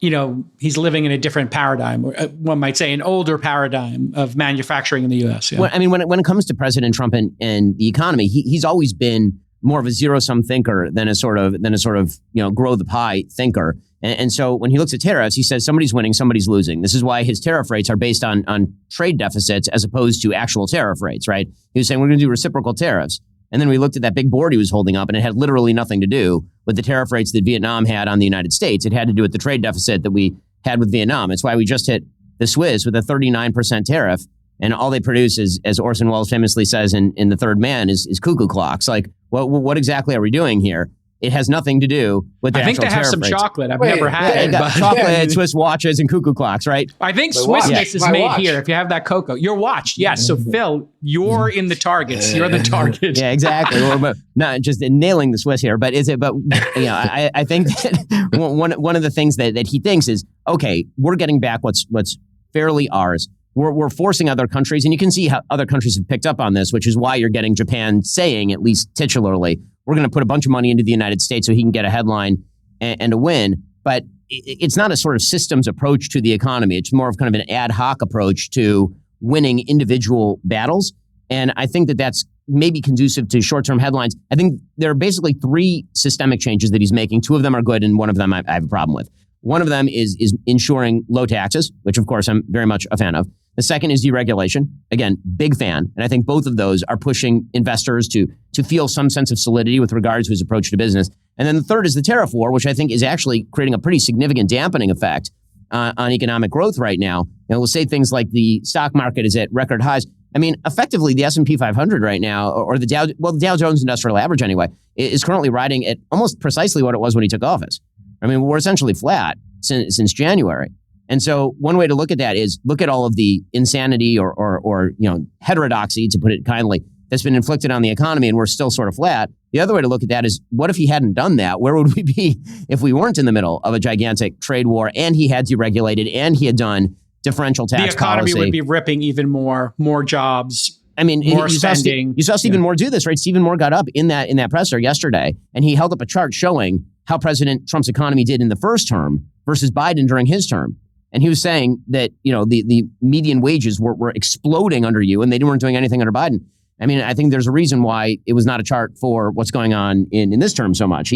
he's living in a different paradigm, or one might say an older paradigm of manufacturing in the U.S.? Yeah. Well, I mean, when it comes to President Trump and the economy, he's always been more of a zero-sum thinker than a sort of grow the pie thinker. And so when he looks at tariffs, he says somebody's winning, somebody's losing. This is why his tariff rates are based on trade deficits as opposed to actual tariff rates, right? He was saying we're going to do reciprocal tariffs. And then we looked at that big board he was holding up, and it had literally nothing to do with the tariff rates that Vietnam had on the United States. It had to do with the trade deficit that we had with Vietnam. It's why we just hit the Swiss with a 39% tariff. And all they produce is, as Orson Welles famously says in The Third Man, is cuckoo clocks. Like, what exactly are we doing here? It has nothing to do with the actual tariff rates. I think they have some chocolate. I've never had it. Chocolate, Swiss watches, and cuckoo clocks, right? I think Swissness is made here. If you have that cocoa. Your watch, yes. So, Phil, you're in the targets. You're the target. Yeah, exactly. Well, not just nailing the Swiss here, but I think that one of the things that he thinks is, okay, we're getting back what's fairly ours. We're forcing other countries, and you can see how other countries have picked up on this, which is why you're getting Japan saying, at least titularly, we're going to put a bunch of money into the United States so he can get a headline and a win. But it's not a sort of systems approach to the economy. It's more of kind of an ad hoc approach to winning individual battles. And I think that that's maybe conducive to short-term headlines. I think there are basically three systemic changes that he's making. Two of them are good, and one of them I have a problem with. One of them is ensuring low taxes, which of course I'm very much a fan of. The second is deregulation. Again, big fan. And I think both of those are pushing investors to feel some sense of solidity with regards to his approach to business. And then the third is the tariff war, which I think is actually creating a pretty significant dampening effect on economic growth right now. We'll say things like the stock market is at record highs. I mean, effectively, the S&P 500 right now, or the Dow Jones Industrial Average anyway, is currently riding at almost precisely what it was when he took office. I mean, we're essentially flat since January. And so one way to look at that is look at all of the insanity or heterodoxy, to put it kindly, that's been inflicted on the economy, and we're still sort of flat. The other way to look at that is, what if he hadn't done that? Where would we be if we weren't in the middle of a gigantic trade war and he had deregulated and he had done differential tax policy? The economy would be ripping even more jobs. I mean, more spending. You saw Stephen Moore do this, right? Stephen Moore got up in that presser yesterday, and he held up a chart showing how President Trump's economy did in the first term versus Biden during his term. And he was saying that, the median wages were exploding under you, and they weren't doing anything under Biden. I mean, I think there's a reason why it was not a chart for what's going on in this term so much.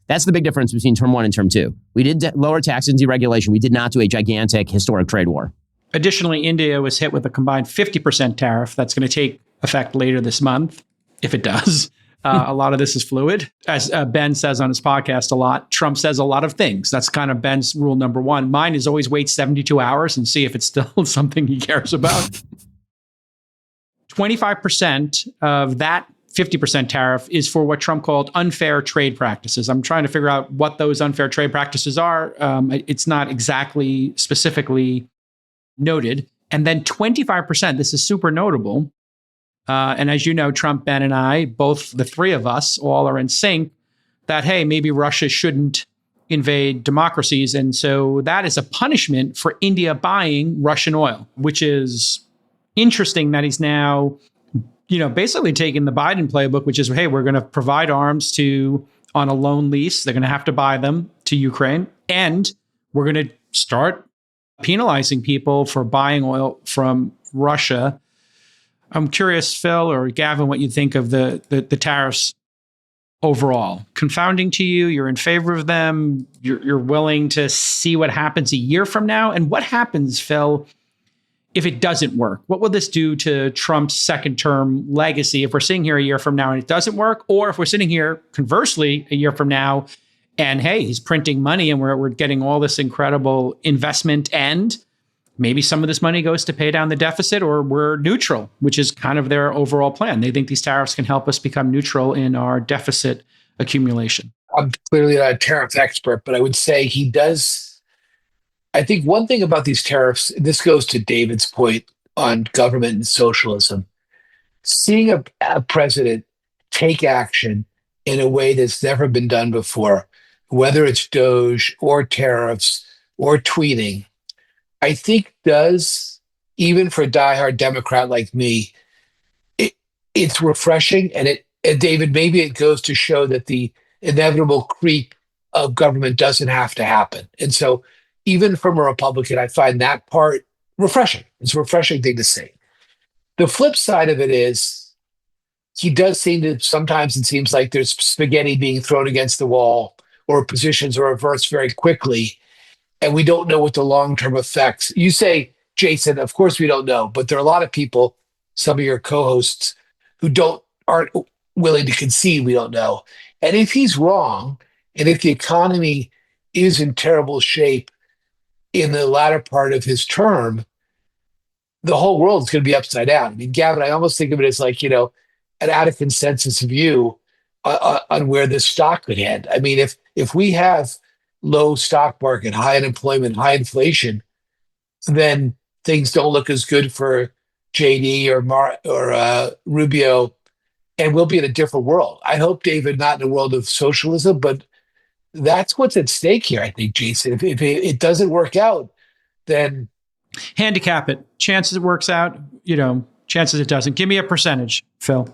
That's the big difference between term one and term two. We did lower taxes and deregulation. We did not do a gigantic historic trade war. Additionally, India was hit with a combined 50% tariff that's going to take effect later this month, if it does. A lot of this is fluid. As Ben says on his podcast a lot, Trump says a lot of things. That's kind of Ben's rule number one. Mine is always wait 72 hours and see if it's still something he cares about. 25% of that 50% tariff is for what Trump called unfair trade practices. I'm trying to figure out what those unfair trade practices are. It's not exactly specifically noted. And then 25%, this is super notable. And as you know, Trump, Ben, and I, both the three of us, all are in sync that, hey, maybe Russia shouldn't invade democracies. And so that is a punishment for India buying Russian oil, which is interesting that he's now, basically taking the Biden playbook, which is, hey, we're going to provide arms on a loan lease. They're going to have to buy them to Ukraine. And we're going to start penalizing people for buying oil from Russia. I'm curious, Phil or Gavin, what you think of the tariffs overall? Confounding to you? You're in favor of them? You're willing to see what happens a year from now? And what happens, Phil, if it doesn't work? What will this do to Trump's second term legacy if we're sitting here a year from now and it doesn't work? Or if we're sitting here, conversely, a year from now and, hey, he's printing money and we're getting all this incredible investment, and maybe some of this money goes to pay down the deficit, or we're neutral, which is kind of their overall plan. They think these tariffs can help us become neutral in our deficit accumulation. I'm clearly not a tariff expert, but I would say he does. I think one thing about these tariffs, and this goes to David's point on government and socialism, seeing a president take action in a way that's never been done before, whether it's Doge or tariffs or tweeting, I think does, even for a diehard Democrat like me, it's refreshing. And David, maybe it goes to show that the inevitable creep of government doesn't have to happen. And so even from a Republican, I find that part refreshing. It's a refreshing thing to say. The flip side of it is he does seem to, sometimes it seems like there's spaghetti being thrown against the wall, or positions are reversed very quickly, and we don't know what the long-term effects. You say, Jason, of course we don't know, but there are a lot of people, some of your co-hosts, who aren't willing to concede we don't know. And if he's wrong, and if the economy is in terrible shape in the latter part of his term, the whole world is going to be upside down. I mean, Gavin, I almost think of it as like, an out of consensus view on where this stock could head. I mean, if we have low stock market, high unemployment, high inflation, then things don't look as good for JD or Rubio, and we'll be in a different world. I hope, David, not in a world of socialism, but that's what's at stake here, I think, Jason. If it doesn't work out, then handicap it. Chances it works out, chances it doesn't. Give me a percentage, Phil.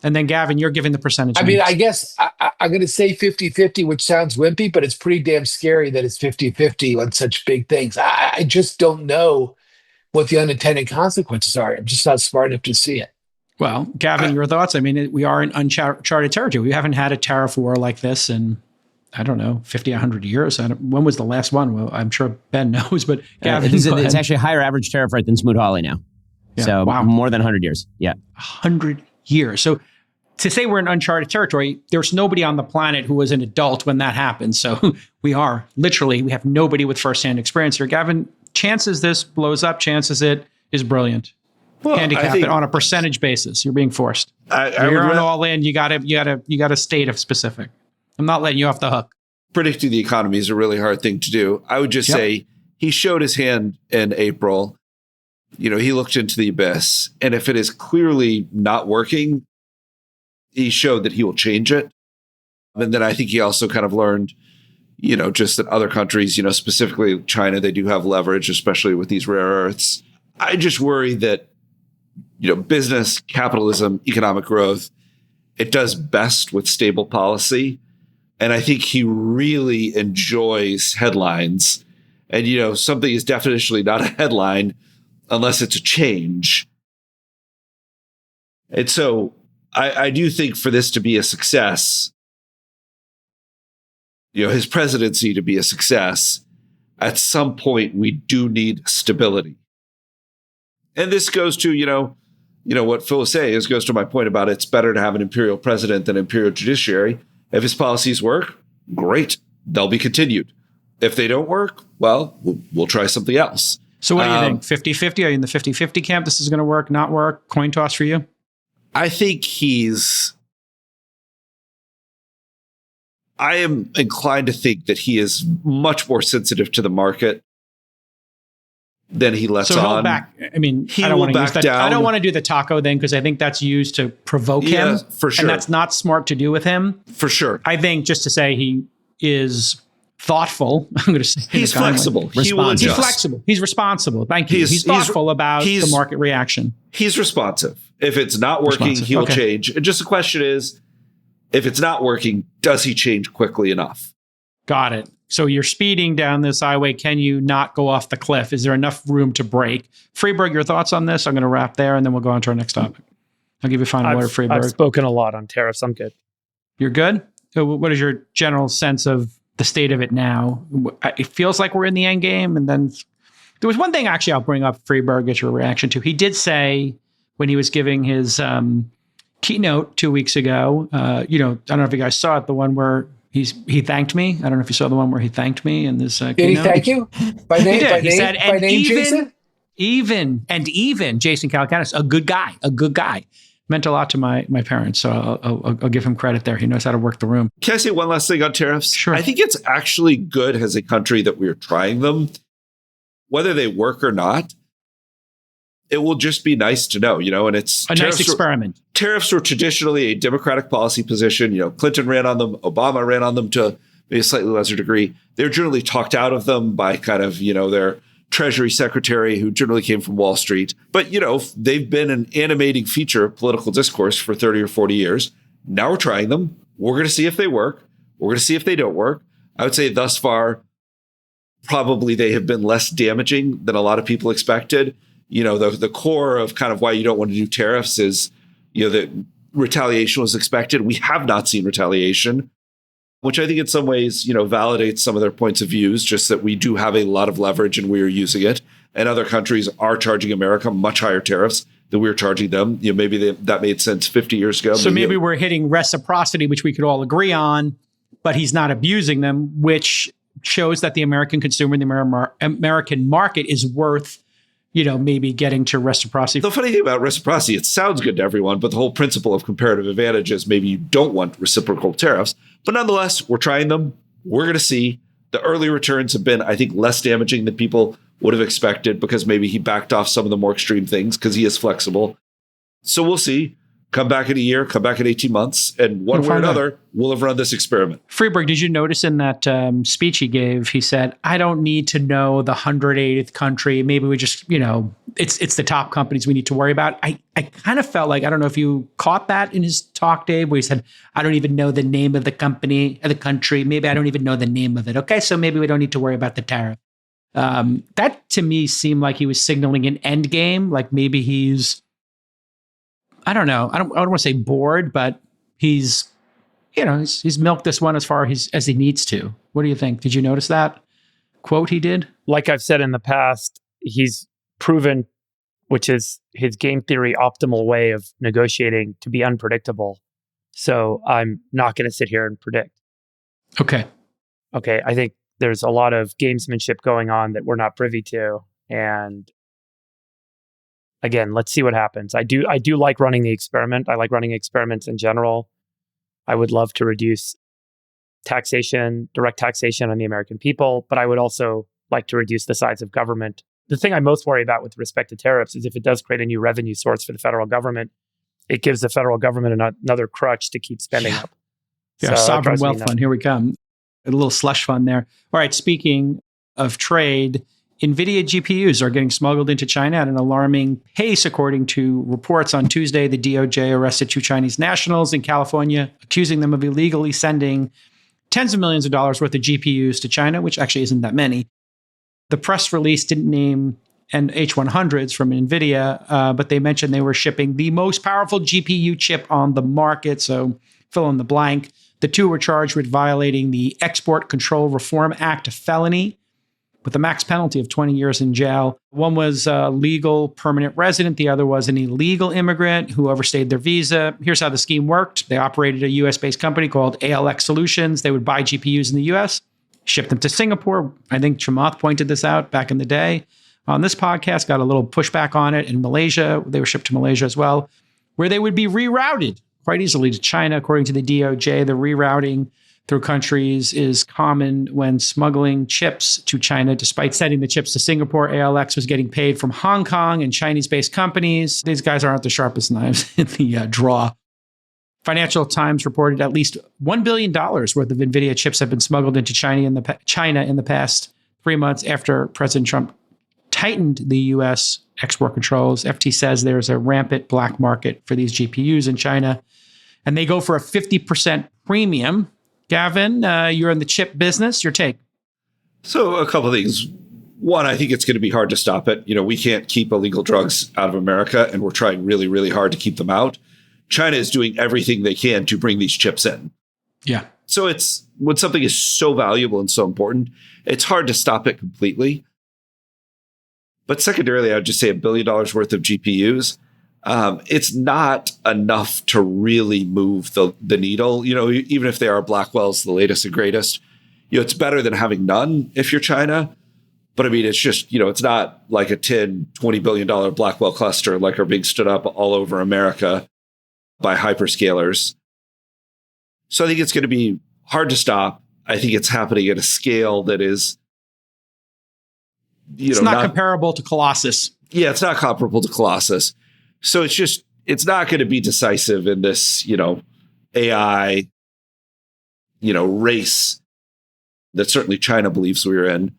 And then, Gavin, you're giving the percentage. I mean, I guess I'm going to say 50-50, which sounds wimpy, but it's pretty damn scary that it's 50-50 on such big things. I just don't know what the unintended consequences are. I'm just not smart enough to see it. Well, Gavin, your thoughts? I mean, we are in uncharted territory. We haven't had a tariff war like this in, I don't know, 50, 100 years. When was the last one? Well, I'm sure Ben knows, but Gavin, it's actually a higher average tariff rate than Smoot-Hawley now. Yeah. So more than 100 years. Yeah. 100 years. So to say we're in uncharted territory, there's nobody on the planet who was an adult when that happened. So we have nobody with firsthand experience here. Gavin, chances this blows up, chances it is brilliant. Well, handicap it on a percentage basis. You're being forced. You're on all in. You got to state a specific. I'm not letting you off the hook. Predicting the economy is a really hard thing to do. I would just say he showed his hand in April. He looked into the abyss, and if it is clearly not working, he showed that he will change it. And then I think he also kind of learned, just that other countries, specifically China, they do have leverage, especially with these rare earths. I just worry that, business, capitalism, economic growth, it does best with stable policy. And I think he really enjoys headlines. And, something is definitionally not a headline unless it's a change. And so I do think for this to be a success, his presidency to be a success, at some point we do need stability. And this goes to, what Phil was saying, goes to my point about it's better to have an imperial president than an imperial judiciary. If his policies work, great, they'll be continued. If they don't work, well, we'll try something else. So what do you think? 50-50? Are you in the 50-50 camp? This is going to work, not work? Coin toss for you? I think I am inclined to think that he is much more sensitive to the market than he lets on. So he'll back. I mean, he will back down. I don't want to do the taco thing because I think that's used to provoke him. For sure. And that's not smart to do with him. For sure. I think just to say he is thoughtful. I'm going to say he's flexible. He will adjust. He's flexible. He's responsible. Thank you. He's thoughtful about the market reaction. He's responsive. If it's not working, he'll change. And just the question is, if it's not working, does he change quickly enough? Got it. So you're speeding down this highway. Can you not go off the cliff? Is there enough room to brake? Freeberg, your thoughts on this? I'm going to wrap there, and then we'll go on to our next topic. I'll give you a final word, Freeberg. I've spoken a lot on tariffs. I'm good. You're good? So what is your general sense of the state of it now? It feels like we're in the end game. And then there was one thing actually I'll bring up, Freeberg, get your reaction to. He did say when he was giving his keynote 2 weeks ago, I don't know if you guys saw it, the one where he thanked me. I don't know if you saw the one where he thanked me in this keynote. Did he thank you? By name? He did. By He name? said, By name, Jason? Even Jason Calacanis, a good guy. Meant a lot to my parents. So I'll give him credit there. He knows how to work the room. Can I say one last thing on tariffs? Sure. I think it's actually good as a country that we're trying them. Whether they work or not, it will just be nice to know, and it's a nice experiment. Tariffs were traditionally a Democratic policy position. Clinton ran on them. Obama ran on them to maybe a slightly lesser degree. They're generally talked out of them by kind of, their Treasury Secretary, who generally came from Wall Street. But, they've been an animating feature of political discourse for 30 or 40 years. Now we're trying them. We're going to see if they work. We're going to see if they don't work. I would say thus far, probably they have been less damaging than a lot of people expected. The core of kind of why you don't want to do tariffs is, that retaliation was expected. We have not seen retaliation, which I think in some ways, validates some of their points of views, just that we do have a lot of leverage and we are using it. And other countries are charging America much higher tariffs than we're charging them. Maybe that made sense 50 years ago. So maybe we're hitting reciprocity, which we could all agree on, but he's not abusing them, which shows that the American consumer and the American market is worth, maybe getting to reciprocity. The funny thing about reciprocity, it sounds good to everyone, but the whole principle of comparative advantage is maybe you don't want reciprocal tariffs. But nonetheless, we're trying them. We're going to see. The early returns have been, I think, less damaging than people would have expected because maybe he backed off some of the more extreme things because he is flexible. So we'll see. Come back in a year, come back in 18 months, and one way or another, we'll have run this experiment. Freeberg, did you notice in that speech he gave, he said, I don't need to know the 180th country. Maybe we just, it's the top companies we need to worry about. I kind of felt like, I don't know if you caught that in his talk, Dave, where he said, I don't even know the name of the company or the country. Maybe I don't even know the name of it. Okay, so maybe we don't need to worry about the tariff. That to me seemed like he was signaling an end game, like maybe he's, I don't know. I don't want to say bored, but he's milked this one as far as he needs to. What do you think? Did you notice that quote he did? Like I've said in the past, he's proven, which is his game theory optimal way of negotiating, to be unpredictable. So I'm not going to sit here and predict. Okay. I think there's a lot of gamesmanship going on that we're not privy to. And again, let's see what happens. I do like running the experiment. I like running experiments in general. I would love to reduce direct taxation on the American people, but I would also like to reduce the size of government. The thing I most worry about with respect to tariffs is if it does create a new revenue source for the federal government, it gives the federal government another crutch to keep spending up. Yeah, So sovereign wealth fund. Here we come. A little slush fund there. All right, speaking of trade, Nvidia GPUs are getting smuggled into China at an alarming pace, according to reports. On Tuesday, the DOJ arrested 2 Chinese nationals in California, accusing them of illegally sending tens of millions of dollars worth of GPUs to China, which actually isn't that many. The press release didn't name H100s from Nvidia, but they mentioned they were shipping the most powerful GPU chip on the market. So fill in the blank. The 2 were charged with violating the Export Control Reform Act, a felony, with a max penalty of 20 years in jail. One was a legal permanent resident. The other was an illegal immigrant who overstayed their visa. Here's how the scheme worked. They operated a US-based company called ALX Solutions. They would buy GPUs in the US, ship them to Singapore. I think Chamath pointed this out back in the day on this podcast, got a little pushback on it in Malaysia. They were shipped to Malaysia as well, where they would be rerouted quite easily to China. According to the DOJ, the rerouting through countries is common when smuggling chips to China. Despite sending the chips to Singapore, ALX was getting paid from Hong Kong and Chinese-based companies. These guys aren't the sharpest knives in the draw. Financial Times reported at least $1 billion worth of Nvidia chips have been smuggled into China in the past 3 months after President Trump tightened the U.S. export controls. FT says there's a rampant black market for these GPUs in China, and they go for a 50% premium. Gavin, you're in the chip business. Your take? So a couple of things. One, I think it's going to be hard to stop it. We can't keep illegal drugs out of America, and we're trying really, really hard to keep them out. China is doing everything they can to bring these chips in. Yeah. So it's when something is so valuable and so important, it's hard to stop it completely. But secondarily, I would just say $1 billion worth of GPUs. It's not enough to really move the needle. Even if they are Blackwell's the latest and greatest, it's better than having none if you're China. But I mean, it's just, it's not like a $10-20 billion Blackwell cluster like are being stood up all over America by hyperscalers. So I think it's going to be hard to stop. I think it's happening at a scale that is, it's not comparable to Colossus. Yeah, it's not comparable to Colossus. So it's not going to be decisive in this, AI, race that certainly China believes we're in.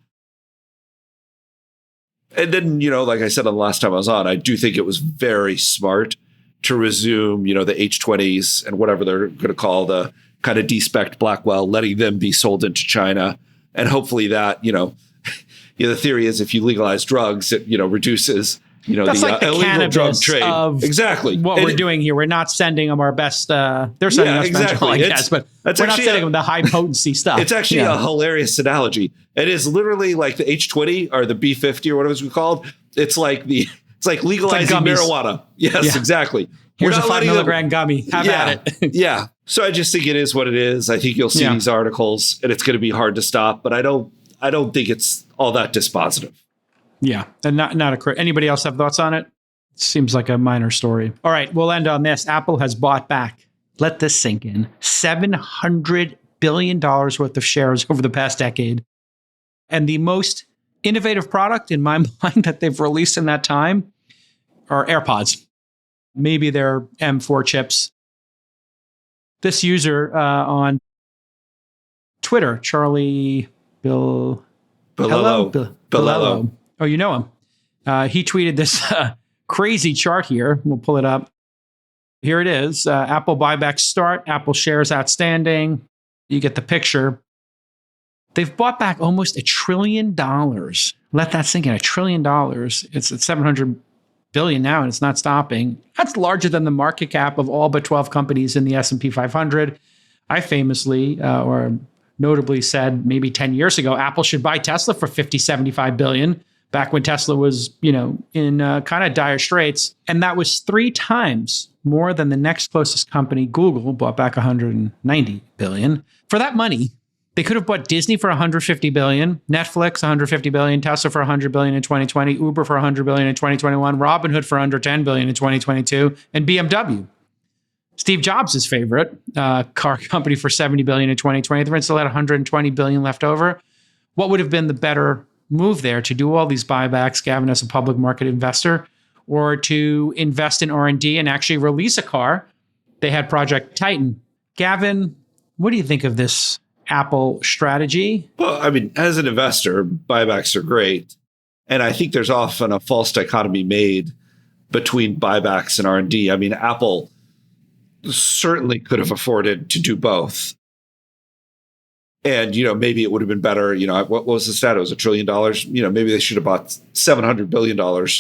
And then, like I said the last time I was on, I do think it was very smart to resume, the H20s and whatever they're going to call the kind of despec Blackwell, letting them be sold into China. And hopefully that, the theory is if you legalize drugs, it, reduces, that's the like the illegal drug trade. Of exactly. What we're doing here. We're not sending them our best, they're sending us exactly. fentanyl, I guess, but we're not sending them the high potency stuff. It's actually a hilarious analogy. It is literally like the H20 or the B50 or whatever it's called. It's like legalizing marijuana. Yes, exactly. Here's a 5 milligram gummy. Have at it. Yeah. So I just think it is what it is. I think you'll see these articles and it's going to be hard to stop, but I don't think it's all that dispositive. Yeah. And anybody else have thoughts on it? Seems like a minor story. All right. We'll end on this. Apple has bought back, let this sink in, $700 billion worth of shares over the past decade. And the most innovative product in my mind that they've released in that time are AirPods. Maybe they're M4 chips. This user on Twitter, Charlie Bilello. Oh, you know him. He tweeted this crazy chart here. We'll pull it up. Here it is. Apple buybacks start. Apple shares outstanding. You get the picture. They've bought back almost $1 trillion. Let that sink in. $1 trillion. It's at 700 billion now, and it's not stopping. That's larger than the market cap of all but 12 companies in the S&P 500. I famously, or notably said maybe 10 years ago, Apple should buy Tesla for 50, 75 billion, back when Tesla was, in kind of dire straits. And that was 3 times more than the next closest company, Google, bought back 190 billion. For that money, they could have bought Disney for 150 billion, Netflix 150 billion, Tesla for 100 billion in 2020, Uber for 100 billion in 2021, Robinhood for under 10 billion in 2022, and BMW, Steve Jobs' favorite car company, for 70 billion in 2023, and still had 120 billion left over. What would have been the better move there, to do all these buybacks, Gavin, as a public market investor, or to invest in R&D and actually release a car? They had Project Titan. Gavin, what do you think of this Apple strategy? Well, I mean, as an investor, buybacks are great. And I think there's often a false dichotomy made between buybacks and R&D. I mean, Apple certainly could have afforded to do both. And, maybe it would have been better. What was the stat? It was $1 trillion. Maybe they should have bought $700 billion. Well, with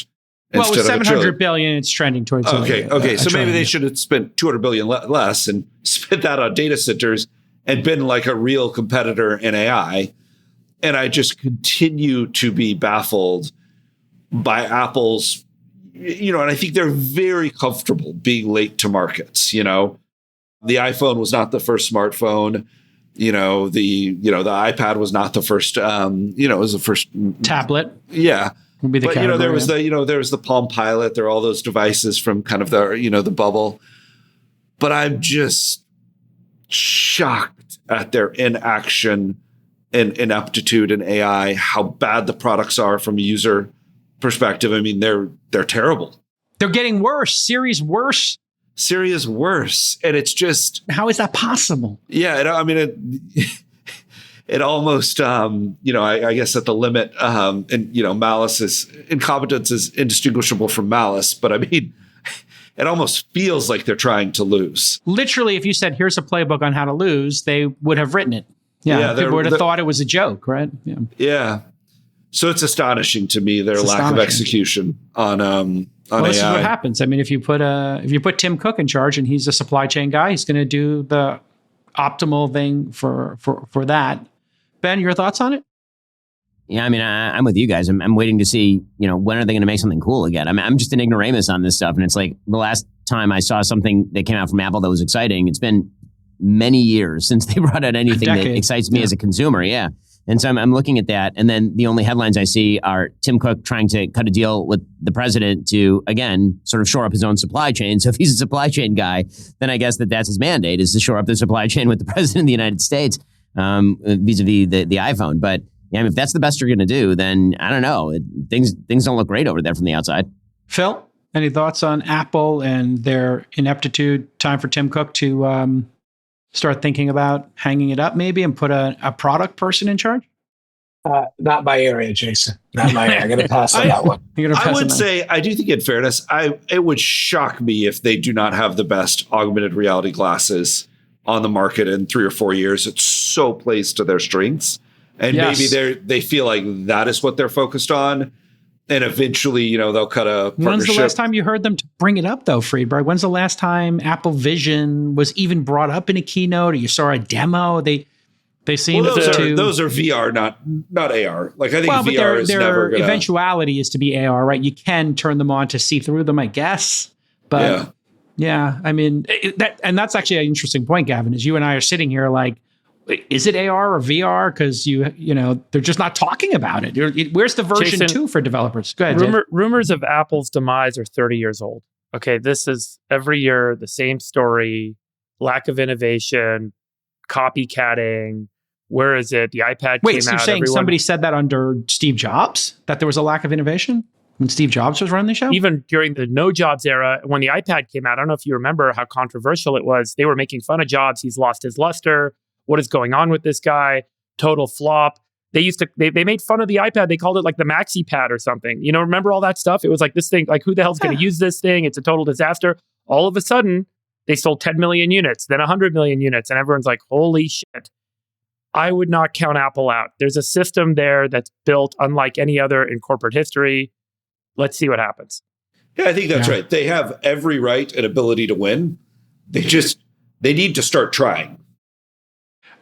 $700 billion, it's trending towards. Okay. So maybe they should have spent $200 billion less and spent that on data centers and been like a real competitor in AI. And I just continue to be baffled by Apple's, and I think they're very comfortable being late to markets. The iPhone was not the first smartphone. The iPad was not the first, it was the first tablet. Yeah. Would be the but, there was there was the Palm Pilot. There are all those devices from kind of the bubble. But I'm just shocked at their inaction and ineptitude in AI, how bad the products are from a user perspective. I mean, they're terrible. They're getting worse. Siri's worse. Siri is worse. And it's just... How is that possible? Yeah, it almost, I guess at the limit, and, malice is... Incompetence is indistinguishable from malice. But I mean... It almost feels like they're trying to lose. Literally, if you said, here's a playbook on how to lose, they would have written it. Yeah, people would have thought it was a joke, right? Yeah. So it's astonishing to me, their lack of execution on AI. This is what happens. I mean, if you put Tim Cook in charge and he's a supply chain guy, he's going to do the optimal thing for that. Ben, your thoughts on it? Yeah, I mean, I'm with you guys. I'm waiting to see, when are they going to make something cool again? I'm just an ignoramus on this stuff. And it's like the last time I saw something that came out from Apple that was exciting, it's been many years since they brought out anything that excites me as a consumer. Yeah. And so I'm looking at that. And then the only headlines I see are Tim Cook trying to cut a deal with the president to, again, sort of shore up his own supply chain. So if he's a supply chain guy, then I guess that's his mandate, is to shore up the supply chain with the president of the United States vis-a-vis the iPhone. But yeah, I mean, if that's the best you're going to do, then I don't know. Things don't look great over there from the outside. Phil, any thoughts on Apple and their ineptitude? Time for Tim Cook to start thinking about hanging it up maybe and put a product person in charge? Not my area, Jason. Not my area. I'm going to pass on that one. I would say, I do think in fairness, it would shock me if they do not have the best augmented reality glasses on the market in 3 or 4 years. It so plays to their strengths. And maybe they feel like that is what they're focused on. And eventually, they'll cut a partnership. When's the last time you heard them bring it up, though, Friedberg? When's the last time Apple Vision was even brought up in a keynote, or you saw a demo? They seem those are VR, not AR. Like, I think VR is never going to... eventuality is to be AR, right? You can turn them on to see through them, I guess. But yeah, I mean, that's actually an interesting point, Gavin, is you and I are sitting here like, is it AR or VR? Because they're just not talking about it. Where's the version Jason, 2 for developers? Go ahead. Rumors of Apple's demise are 30 years old. Okay, this is every year the same story: lack of innovation, copycatting. Where is it? The iPad Wait, came so out. You're saying somebody said that under Steve Jobs, that there was a lack of innovation when Steve Jobs was running the show? Even during the no Jobs era, when the iPad came out, I don't know if you remember how controversial it was. They were making fun of Jobs. He's lost his luster. What is going on with this guy? Total flop. They made fun of the iPad. They called it like the Maxi Pad or something. Remember all that stuff? It was like this thing, like who the hell's going to use this thing? It's a total disaster. All of a sudden, they sold 10 million units, then 100 million units. And everyone's like, holy shit. I would not count Apple out. There's a system there that's built unlike any other in corporate history. Let's see what happens. Yeah, I think that's right. They have every right and ability to win. They need to start trying.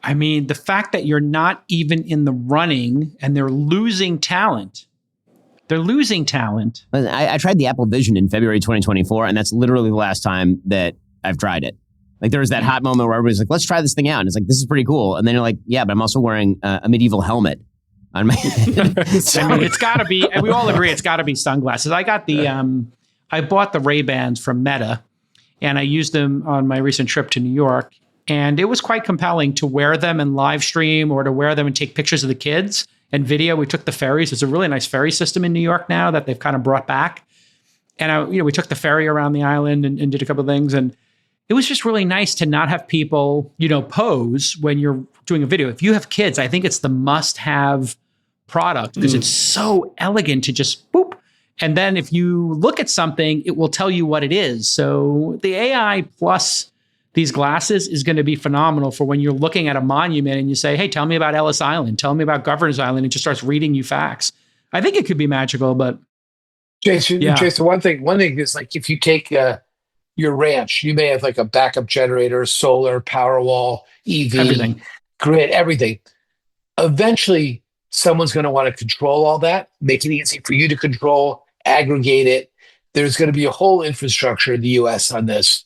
I mean, the fact that you're not even in the running and they're losing talent. I tried the Apple Vision in February 2024, and that's literally the last time that I've tried it. Like, there was that hot moment where everybody's like, let's try this thing out. And it's like, this is pretty cool. And then you're like, yeah, but I'm also wearing a medieval helmet on my head. I mean, it's got to be, and we all agree it's got to be sunglasses. I got I bought the Ray-Bans from Meta, and I used them on my recent trip to New York. And it was quite compelling to wear them and live stream, or to wear them and take pictures of the kids and video. We took the ferries. There's a really nice ferry system in New York now that they've kind of brought back. And we took the ferry around the island and did a couple of things. And it was just really nice to not have people, pose when you're doing a video. If you have kids, I think it's the must-have product because it's so elegant to just boop. And then if you look at something, it will tell you what it is. So the AI plus these glasses is going to be phenomenal for when you're looking at a monument and you say, hey, tell me about Ellis Island. Tell me about Governor's Island. It just starts reading you facts. I think it could be magical, but... Jason, one thing is, like, if you take your ranch, you may have like a backup generator, solar, Powerwall, EV, everything. Grid, everything. Eventually, someone's going to want to control all that, make it easy for you to control, aggregate it. There's going to be a whole infrastructure in the US on this.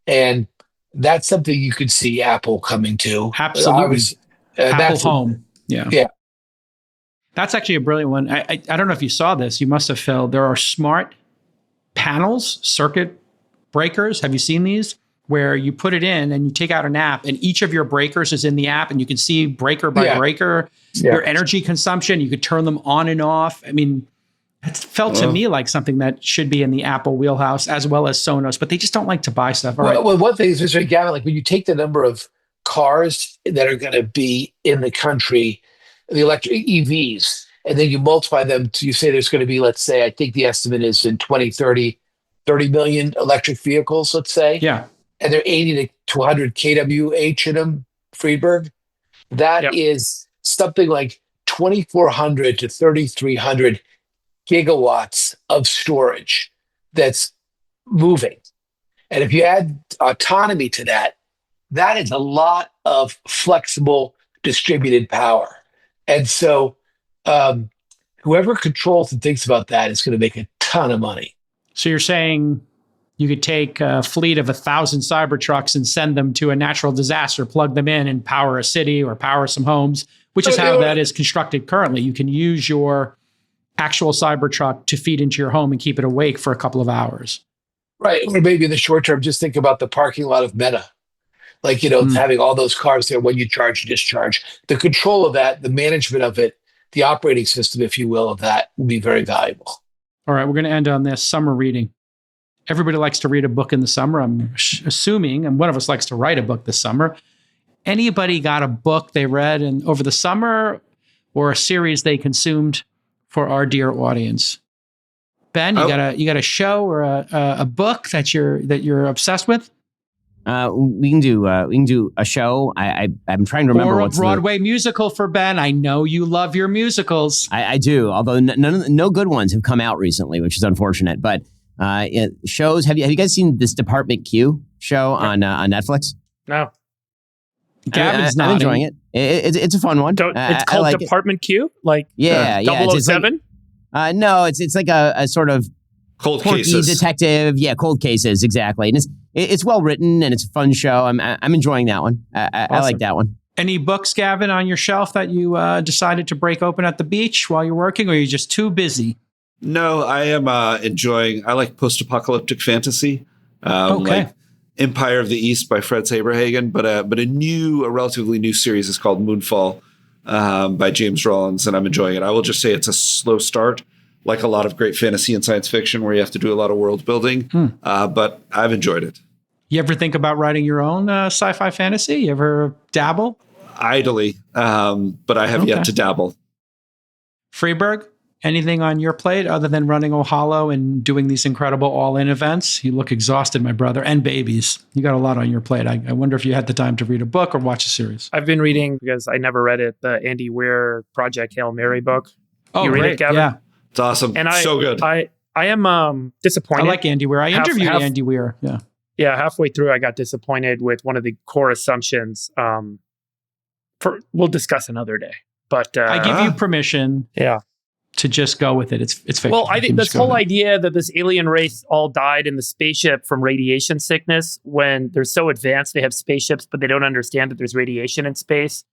And that's something you could see Apple coming to. Absolutely. Apple Home. Yeah. That's actually a brilliant one. I don't know if you saw this. You must have, Phil. There are smart panels, circuit breakers. Have you seen these? Where you put it in and you take out an app, and each of your breakers is in the app, and you can see breaker by breaker, your energy consumption. You could turn them on and off. I mean, it felt to me like something that should be in the Apple wheelhouse, as well as Sonos, but they just don't like to buy stuff. Well, one thing is, Mr. Gavin, like when you take the number of cars that are going to be in the country, the electric EVs, and then you multiply them to, you say there's going to be, let's say, I think the estimate is in 2030, 30 million electric vehicles, let's say. Yeah. And they're 80 to 100 kWh in them, Friedberg. That is something like 2,400 to 3,300 gigawatts of storage that's moving. And if you add autonomy to that, that is a lot of flexible distributed power. And so whoever controls and thinks about that is going to make a ton of money. So you're saying you could take a fleet of 1,000 Cybertrucks and send them to a natural disaster, plug them in and power a city or power some homes, which is how that is constructed currently. You can use your actual Cybertruck to feed into your home and keep it awake for a couple of hours. Right. Or maybe in the short term, just think about the parking lot of Meta. Like, having all those cars there when you charge and discharge. The control of that, the management of it, the operating system, if you will, of that will be very valuable. All right, we're going to end on this summer reading. Everybody likes to read a book in the summer, I'm assuming, and one of us likes to write a book this summer. Anybody got a book they read over the summer or a series they consumed for our dear audience? Ben, you got a show or a book that you're obsessed with? We can do a show. I'm trying to remember or a Broadway musical for Ben. I know you love your musicals. I do, although no good ones have come out recently, which is unfortunate. But shows. Have you guys seen this Department Q show on Netflix? No. Gavin's I'm enjoying it. It's a fun one. It's called Department Q? Like 007? No, it's like a sort of cold cases detective. Yeah, cold cases, exactly. And it's well written and it's a fun show. I'm enjoying that one. I like that one. Any books, Gavin, on your shelf that you decided to break open at the beach while you're working, or are you just too busy? No, I am enjoying. I like post-apocalyptic fantasy. Okay. Like Empire of the East by Fred Saberhagen, but a relatively new series is called Moonfall by James Rollins, and I'm enjoying it. I will just say it's a slow start, like a lot of great fantasy and science fiction where you have to do a lot of world building, but I've enjoyed it. You ever think about writing your own sci-fi fantasy? You ever dabble? Idly, but I have yet to dabble. Freeberg, anything on your plate other than running Ohalo and doing these incredible all-in events? You look exhausted, my brother, and babies. You got a lot on your plate. I wonder if you had the time to read a book or watch a series. I've been reading, because I never read it, the Andy Weir Project Hail Mary book. Oh, you read great. it, Gavin? Yeah. It's awesome. And so good. I am disappointed. I like Andy Weir. I interviewed Andy Weir. Yeah. Yeah, halfway through, I got disappointed with one of the core assumptions. We'll discuss another day. But I give you permission. Yeah. To just go with it. It's fiction. Well, I think this whole idea that this alien race all died in the spaceship from radiation sickness, when they're so advanced, they have spaceships, but they don't understand that there's radiation in space.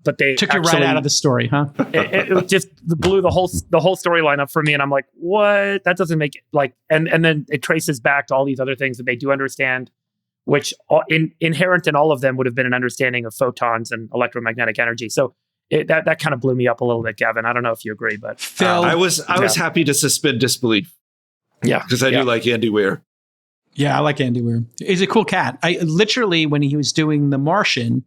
But they took you right out of the story, huh? it just blew the whole storyline up for me, and I'm like, what? That doesn't make it like. And then it traces back to all these other things that they do understand, which inherent in all of them would have been an understanding of photons and electromagnetic energy. So that kind of blew me up a little bit, Gavin. I don't know if you agree, but Phil, I was happy to suspend disbelief. Yeah, because I do like Andy Weir. Yeah, I like Andy Weir. He's a cool cat. I literally, when he was doing The Martian,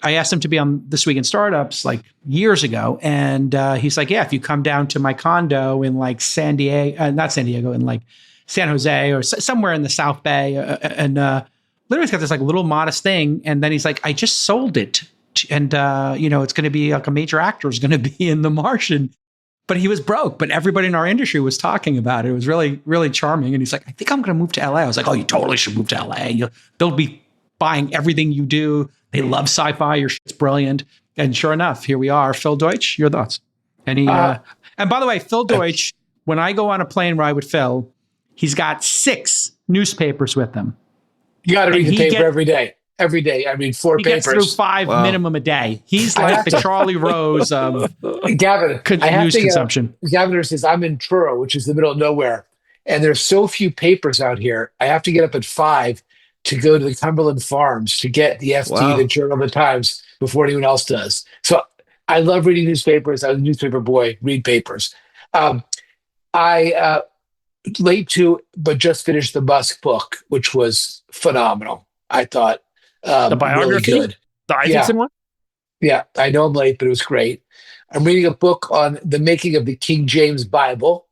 I asked him to be on This Week in Startups like years ago. And he's like, yeah, if you come down to my condo in like San Diego, in like San Jose or somewhere in the South Bay. And literally he's got this like little modest thing. And then he's like, I just sold it. And, it's going to be like a major actor is going to be in The Martian. But he was broke. But everybody in our industry was talking about it. It was really, really charming. And he's like, I think I'm going to move to LA. I was like, oh, you totally should move to LA. They'll be buying everything you do. They love sci-fi. Your shit's brilliant. And sure enough, here we are. Phil Deutch, your thoughts? And by the way, Phil Deutch, when I go on a plane ride with Phil, he's got 6 newspapers with him. You got to read the paper every day. Every day. I mean, 4 papers. He gets through 5 minimum a day. He's like the Charlie Rose of Gavin, news consumption. Gavin says, I'm in Truro, which is the middle of nowhere. And there's so few papers out here. I have to get up at 5 to go to the Cumberland Farms to get the FT, the Journal of the Times, before anyone else does. So I love reading newspapers. I was a newspaper boy, read papers. I late to, but just finished the Musk book, which was phenomenal. I thought the biography, really good. The Isaacson one. Yeah, I know I'm late, but it was great. I'm reading a book on the making of the King James Bible,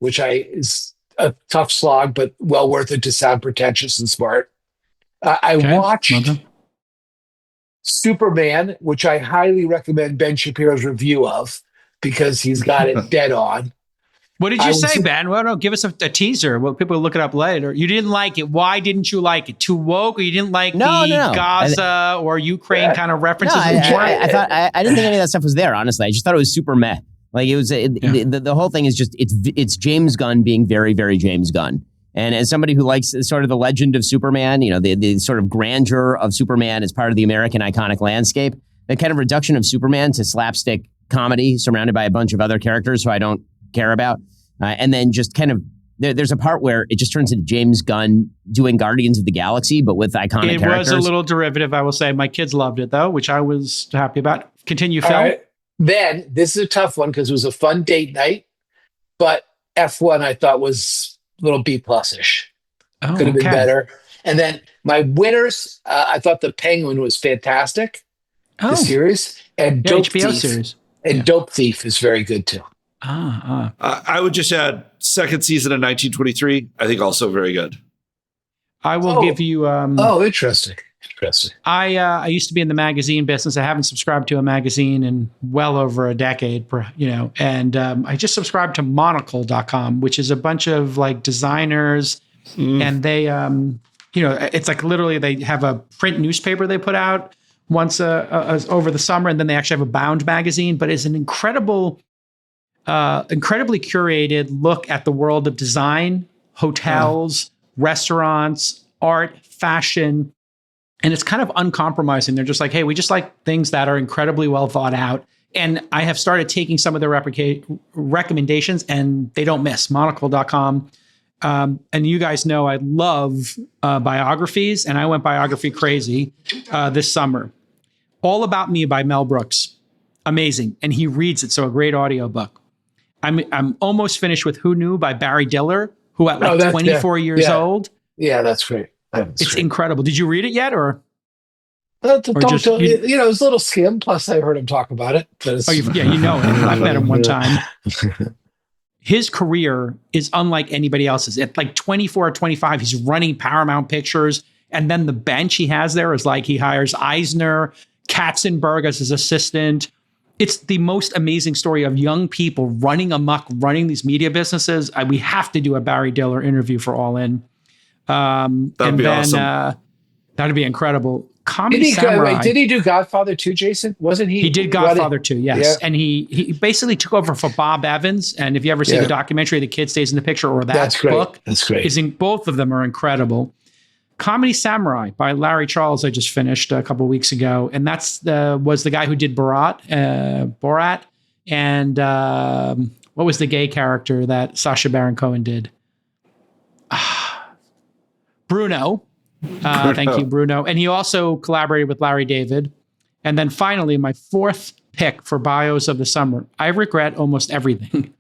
which is a tough slog, but well worth it to sound pretentious and smart. I watched Superman, which I highly recommend Ben Shapiro's review of, because he's got it dead on. What did you say, Ben? Well, no, give us a teaser. Well, people will look it up later. You didn't like it. Why didn't you like it? Too woke, or you didn't like the Gaza or Ukraine kind of references? I thought I didn't think any of that stuff was there. Honestly, I just thought it was super meh. Like it was. The whole thing is just it's James Gunn being very, very James Gunn. And as somebody who likes sort of the legend of Superman, the sort of grandeur of Superman as part of the American iconic landscape, the kind of reduction of Superman to slapstick comedy surrounded by a bunch of other characters who I don't care about. And then just kind of, there's a part where it just turns into James Gunn doing Guardians of the Galaxy, but with iconic characters. It was a little derivative, I will say. My kids loved it, though, which I was happy about. Continue, Phil. All right. Then, this is a tough one because it was a fun date night, but F1 I thought was a little B+-ish. Could have been better. And then my winners, I thought The Penguin was fantastic, the series. And Dope HBO Thief. series. And Dope Thief is very good, too. I would just add second season of 1923. I think also very good. I will give you. Interesting. I used to be in the magazine business. I haven't subscribed to a magazine in well over a decade, and I just subscribed to monocle.com, which is a bunch of like designers, and they, it's like literally they have a print newspaper they put out once over the summer, and then they actually have a bound magazine. But it's an incredibly curated look at the world of design, hotels, restaurants, art, fashion. And it's kind of uncompromising. They're just like, hey, we just like things that are incredibly well thought out. And I have started taking some of their recommendations, and they don't miss. Monocle.com. And you guys know I love biographies, and I went biography crazy this summer. All About Me by Mel Brooks. Amazing. And he reads it, so a great audiobook. I'm almost finished with Who Knew by Barry Diller, who at 24 years old. Yeah, that's great. It's incredible. Did you read it yet, or? It was a little skim. Plus, I heard him talk about it. You know him. I've met him one time. His career is unlike anybody else's. At like 24 or 25, he's running Paramount Pictures, and then the bench he has there is like he hires Eisner, Katzenberg as his assistant. It's the most amazing story of young people running amok, running these media businesses. We have to do a Barry Diller interview for All In. That'd be awesome. That'd be incredible. Comedy Samurai. Did he do Godfather 2, Jason? Wasn't he? He did Godfather 2, yes. Yeah. And he basically took over for Bob Evans. And if you ever see the documentary, The Kid Stays in the Picture, or that's book, that's great. Both of them are incredible. Comedy Samurai by Larry Charles, I just finished a couple of weeks ago. And that's was the guy who did Borat. And what was the gay character that Sacha Baron Cohen did? Bruno. Thank you, Bruno. And he also collaborated with Larry David. And then finally, my fourth pick for bios of the summer, I Regret Almost Everything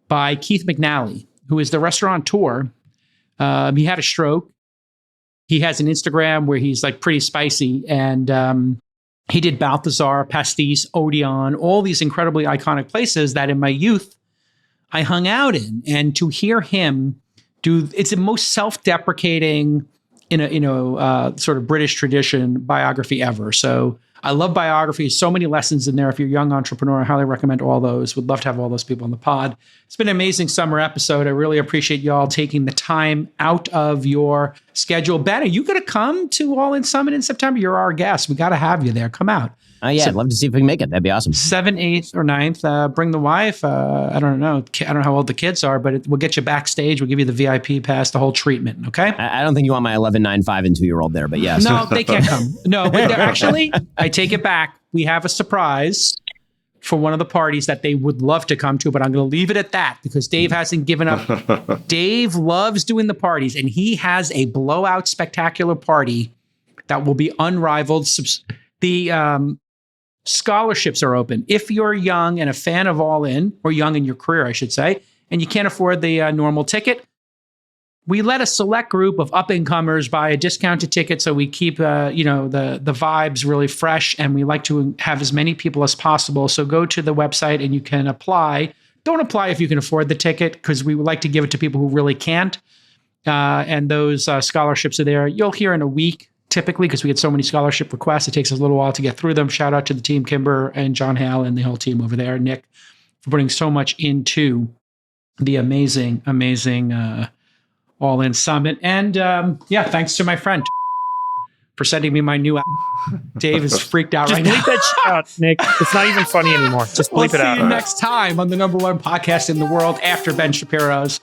by Keith McNally, who is the restaurateur. He had a stroke. He has an Instagram where he's like pretty spicy. And he did Balthazar, Pastis, Odeon, all these incredibly iconic places that in my youth I hung out in. And to hear him it's the most self-deprecating in a sort of British tradition biography ever. So I love biographies. So many lessons in there. If you're a young entrepreneur, I highly recommend all those. Would love to have all those people on the pod. It's been an amazing summer episode. I really appreciate y'all taking the time out of your schedule. Ben, are you going to come to All In Summit in September? You're our guest. We got to have you there. Come out. I'd love to see if we can make it. That'd be awesome. 7th, 8th, or 9th. Bring the wife. I don't know. I don't know how old the kids are, but we'll get you backstage. We'll give you the VIP pass, the whole treatment. Okay. I don't think you want my 11, 9, 5, and 2-year-old there, but yes. No, they can't come. No, but actually, I take it back. We have a surprise for one of the parties that they would love to come to, but I'm going to leave it at that because Dave hasn't given up. Dave loves doing the parties, and he has a blowout spectacular party that will be unrivaled. The scholarships are open. If you're young and a fan of All In, or young in your career, I should say, and you can't afford the normal ticket, we let a select group of up-and-comers buy a discounted ticket so we keep the vibes really fresh, and we like to have as many people as possible. So go to the website and you can apply. Don't apply if you can afford the ticket, because we would like to give it to people who really can't. And those scholarships are there. You'll hear in a week, typically, because we get so many scholarship requests. It takes us a little while to get through them. Shout out to the team, Kimber and John Hale and the whole team over there, Nick, for putting so much into the amazing All In Summit. And thanks to my friend for sending me my new app. Dave is freaked out right now. Just bleep that shit out, Nick. It's not even funny anymore. Just bleep it out. See you next time on the #1 podcast in the world after Ben Shapiro's.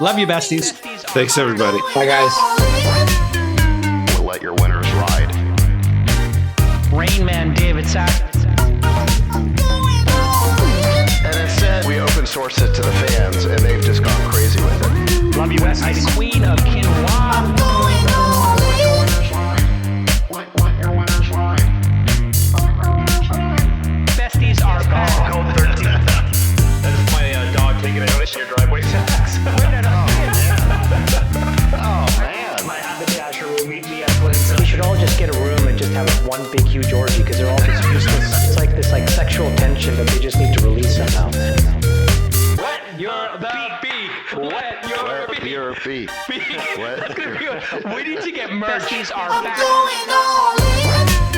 Love you, besties. Thanks, everybody. Bye, guys. We'll let your winners ride. Rain Man David Sack. And instead, we open source it to the fans, and they've just gone crazy with it. Love you, Besties. Queen of Quinoa. Besties are back. That is my dog taking a notice in your driveway. We should all just get a room and just have one big huge orgy because they're all just useless. It's like this sexual tension that they just need to release somehow. Wet your beak. Wet your beak. Your beak. That's gonna be good. We need to get merch. Besties are back. I'm going all in.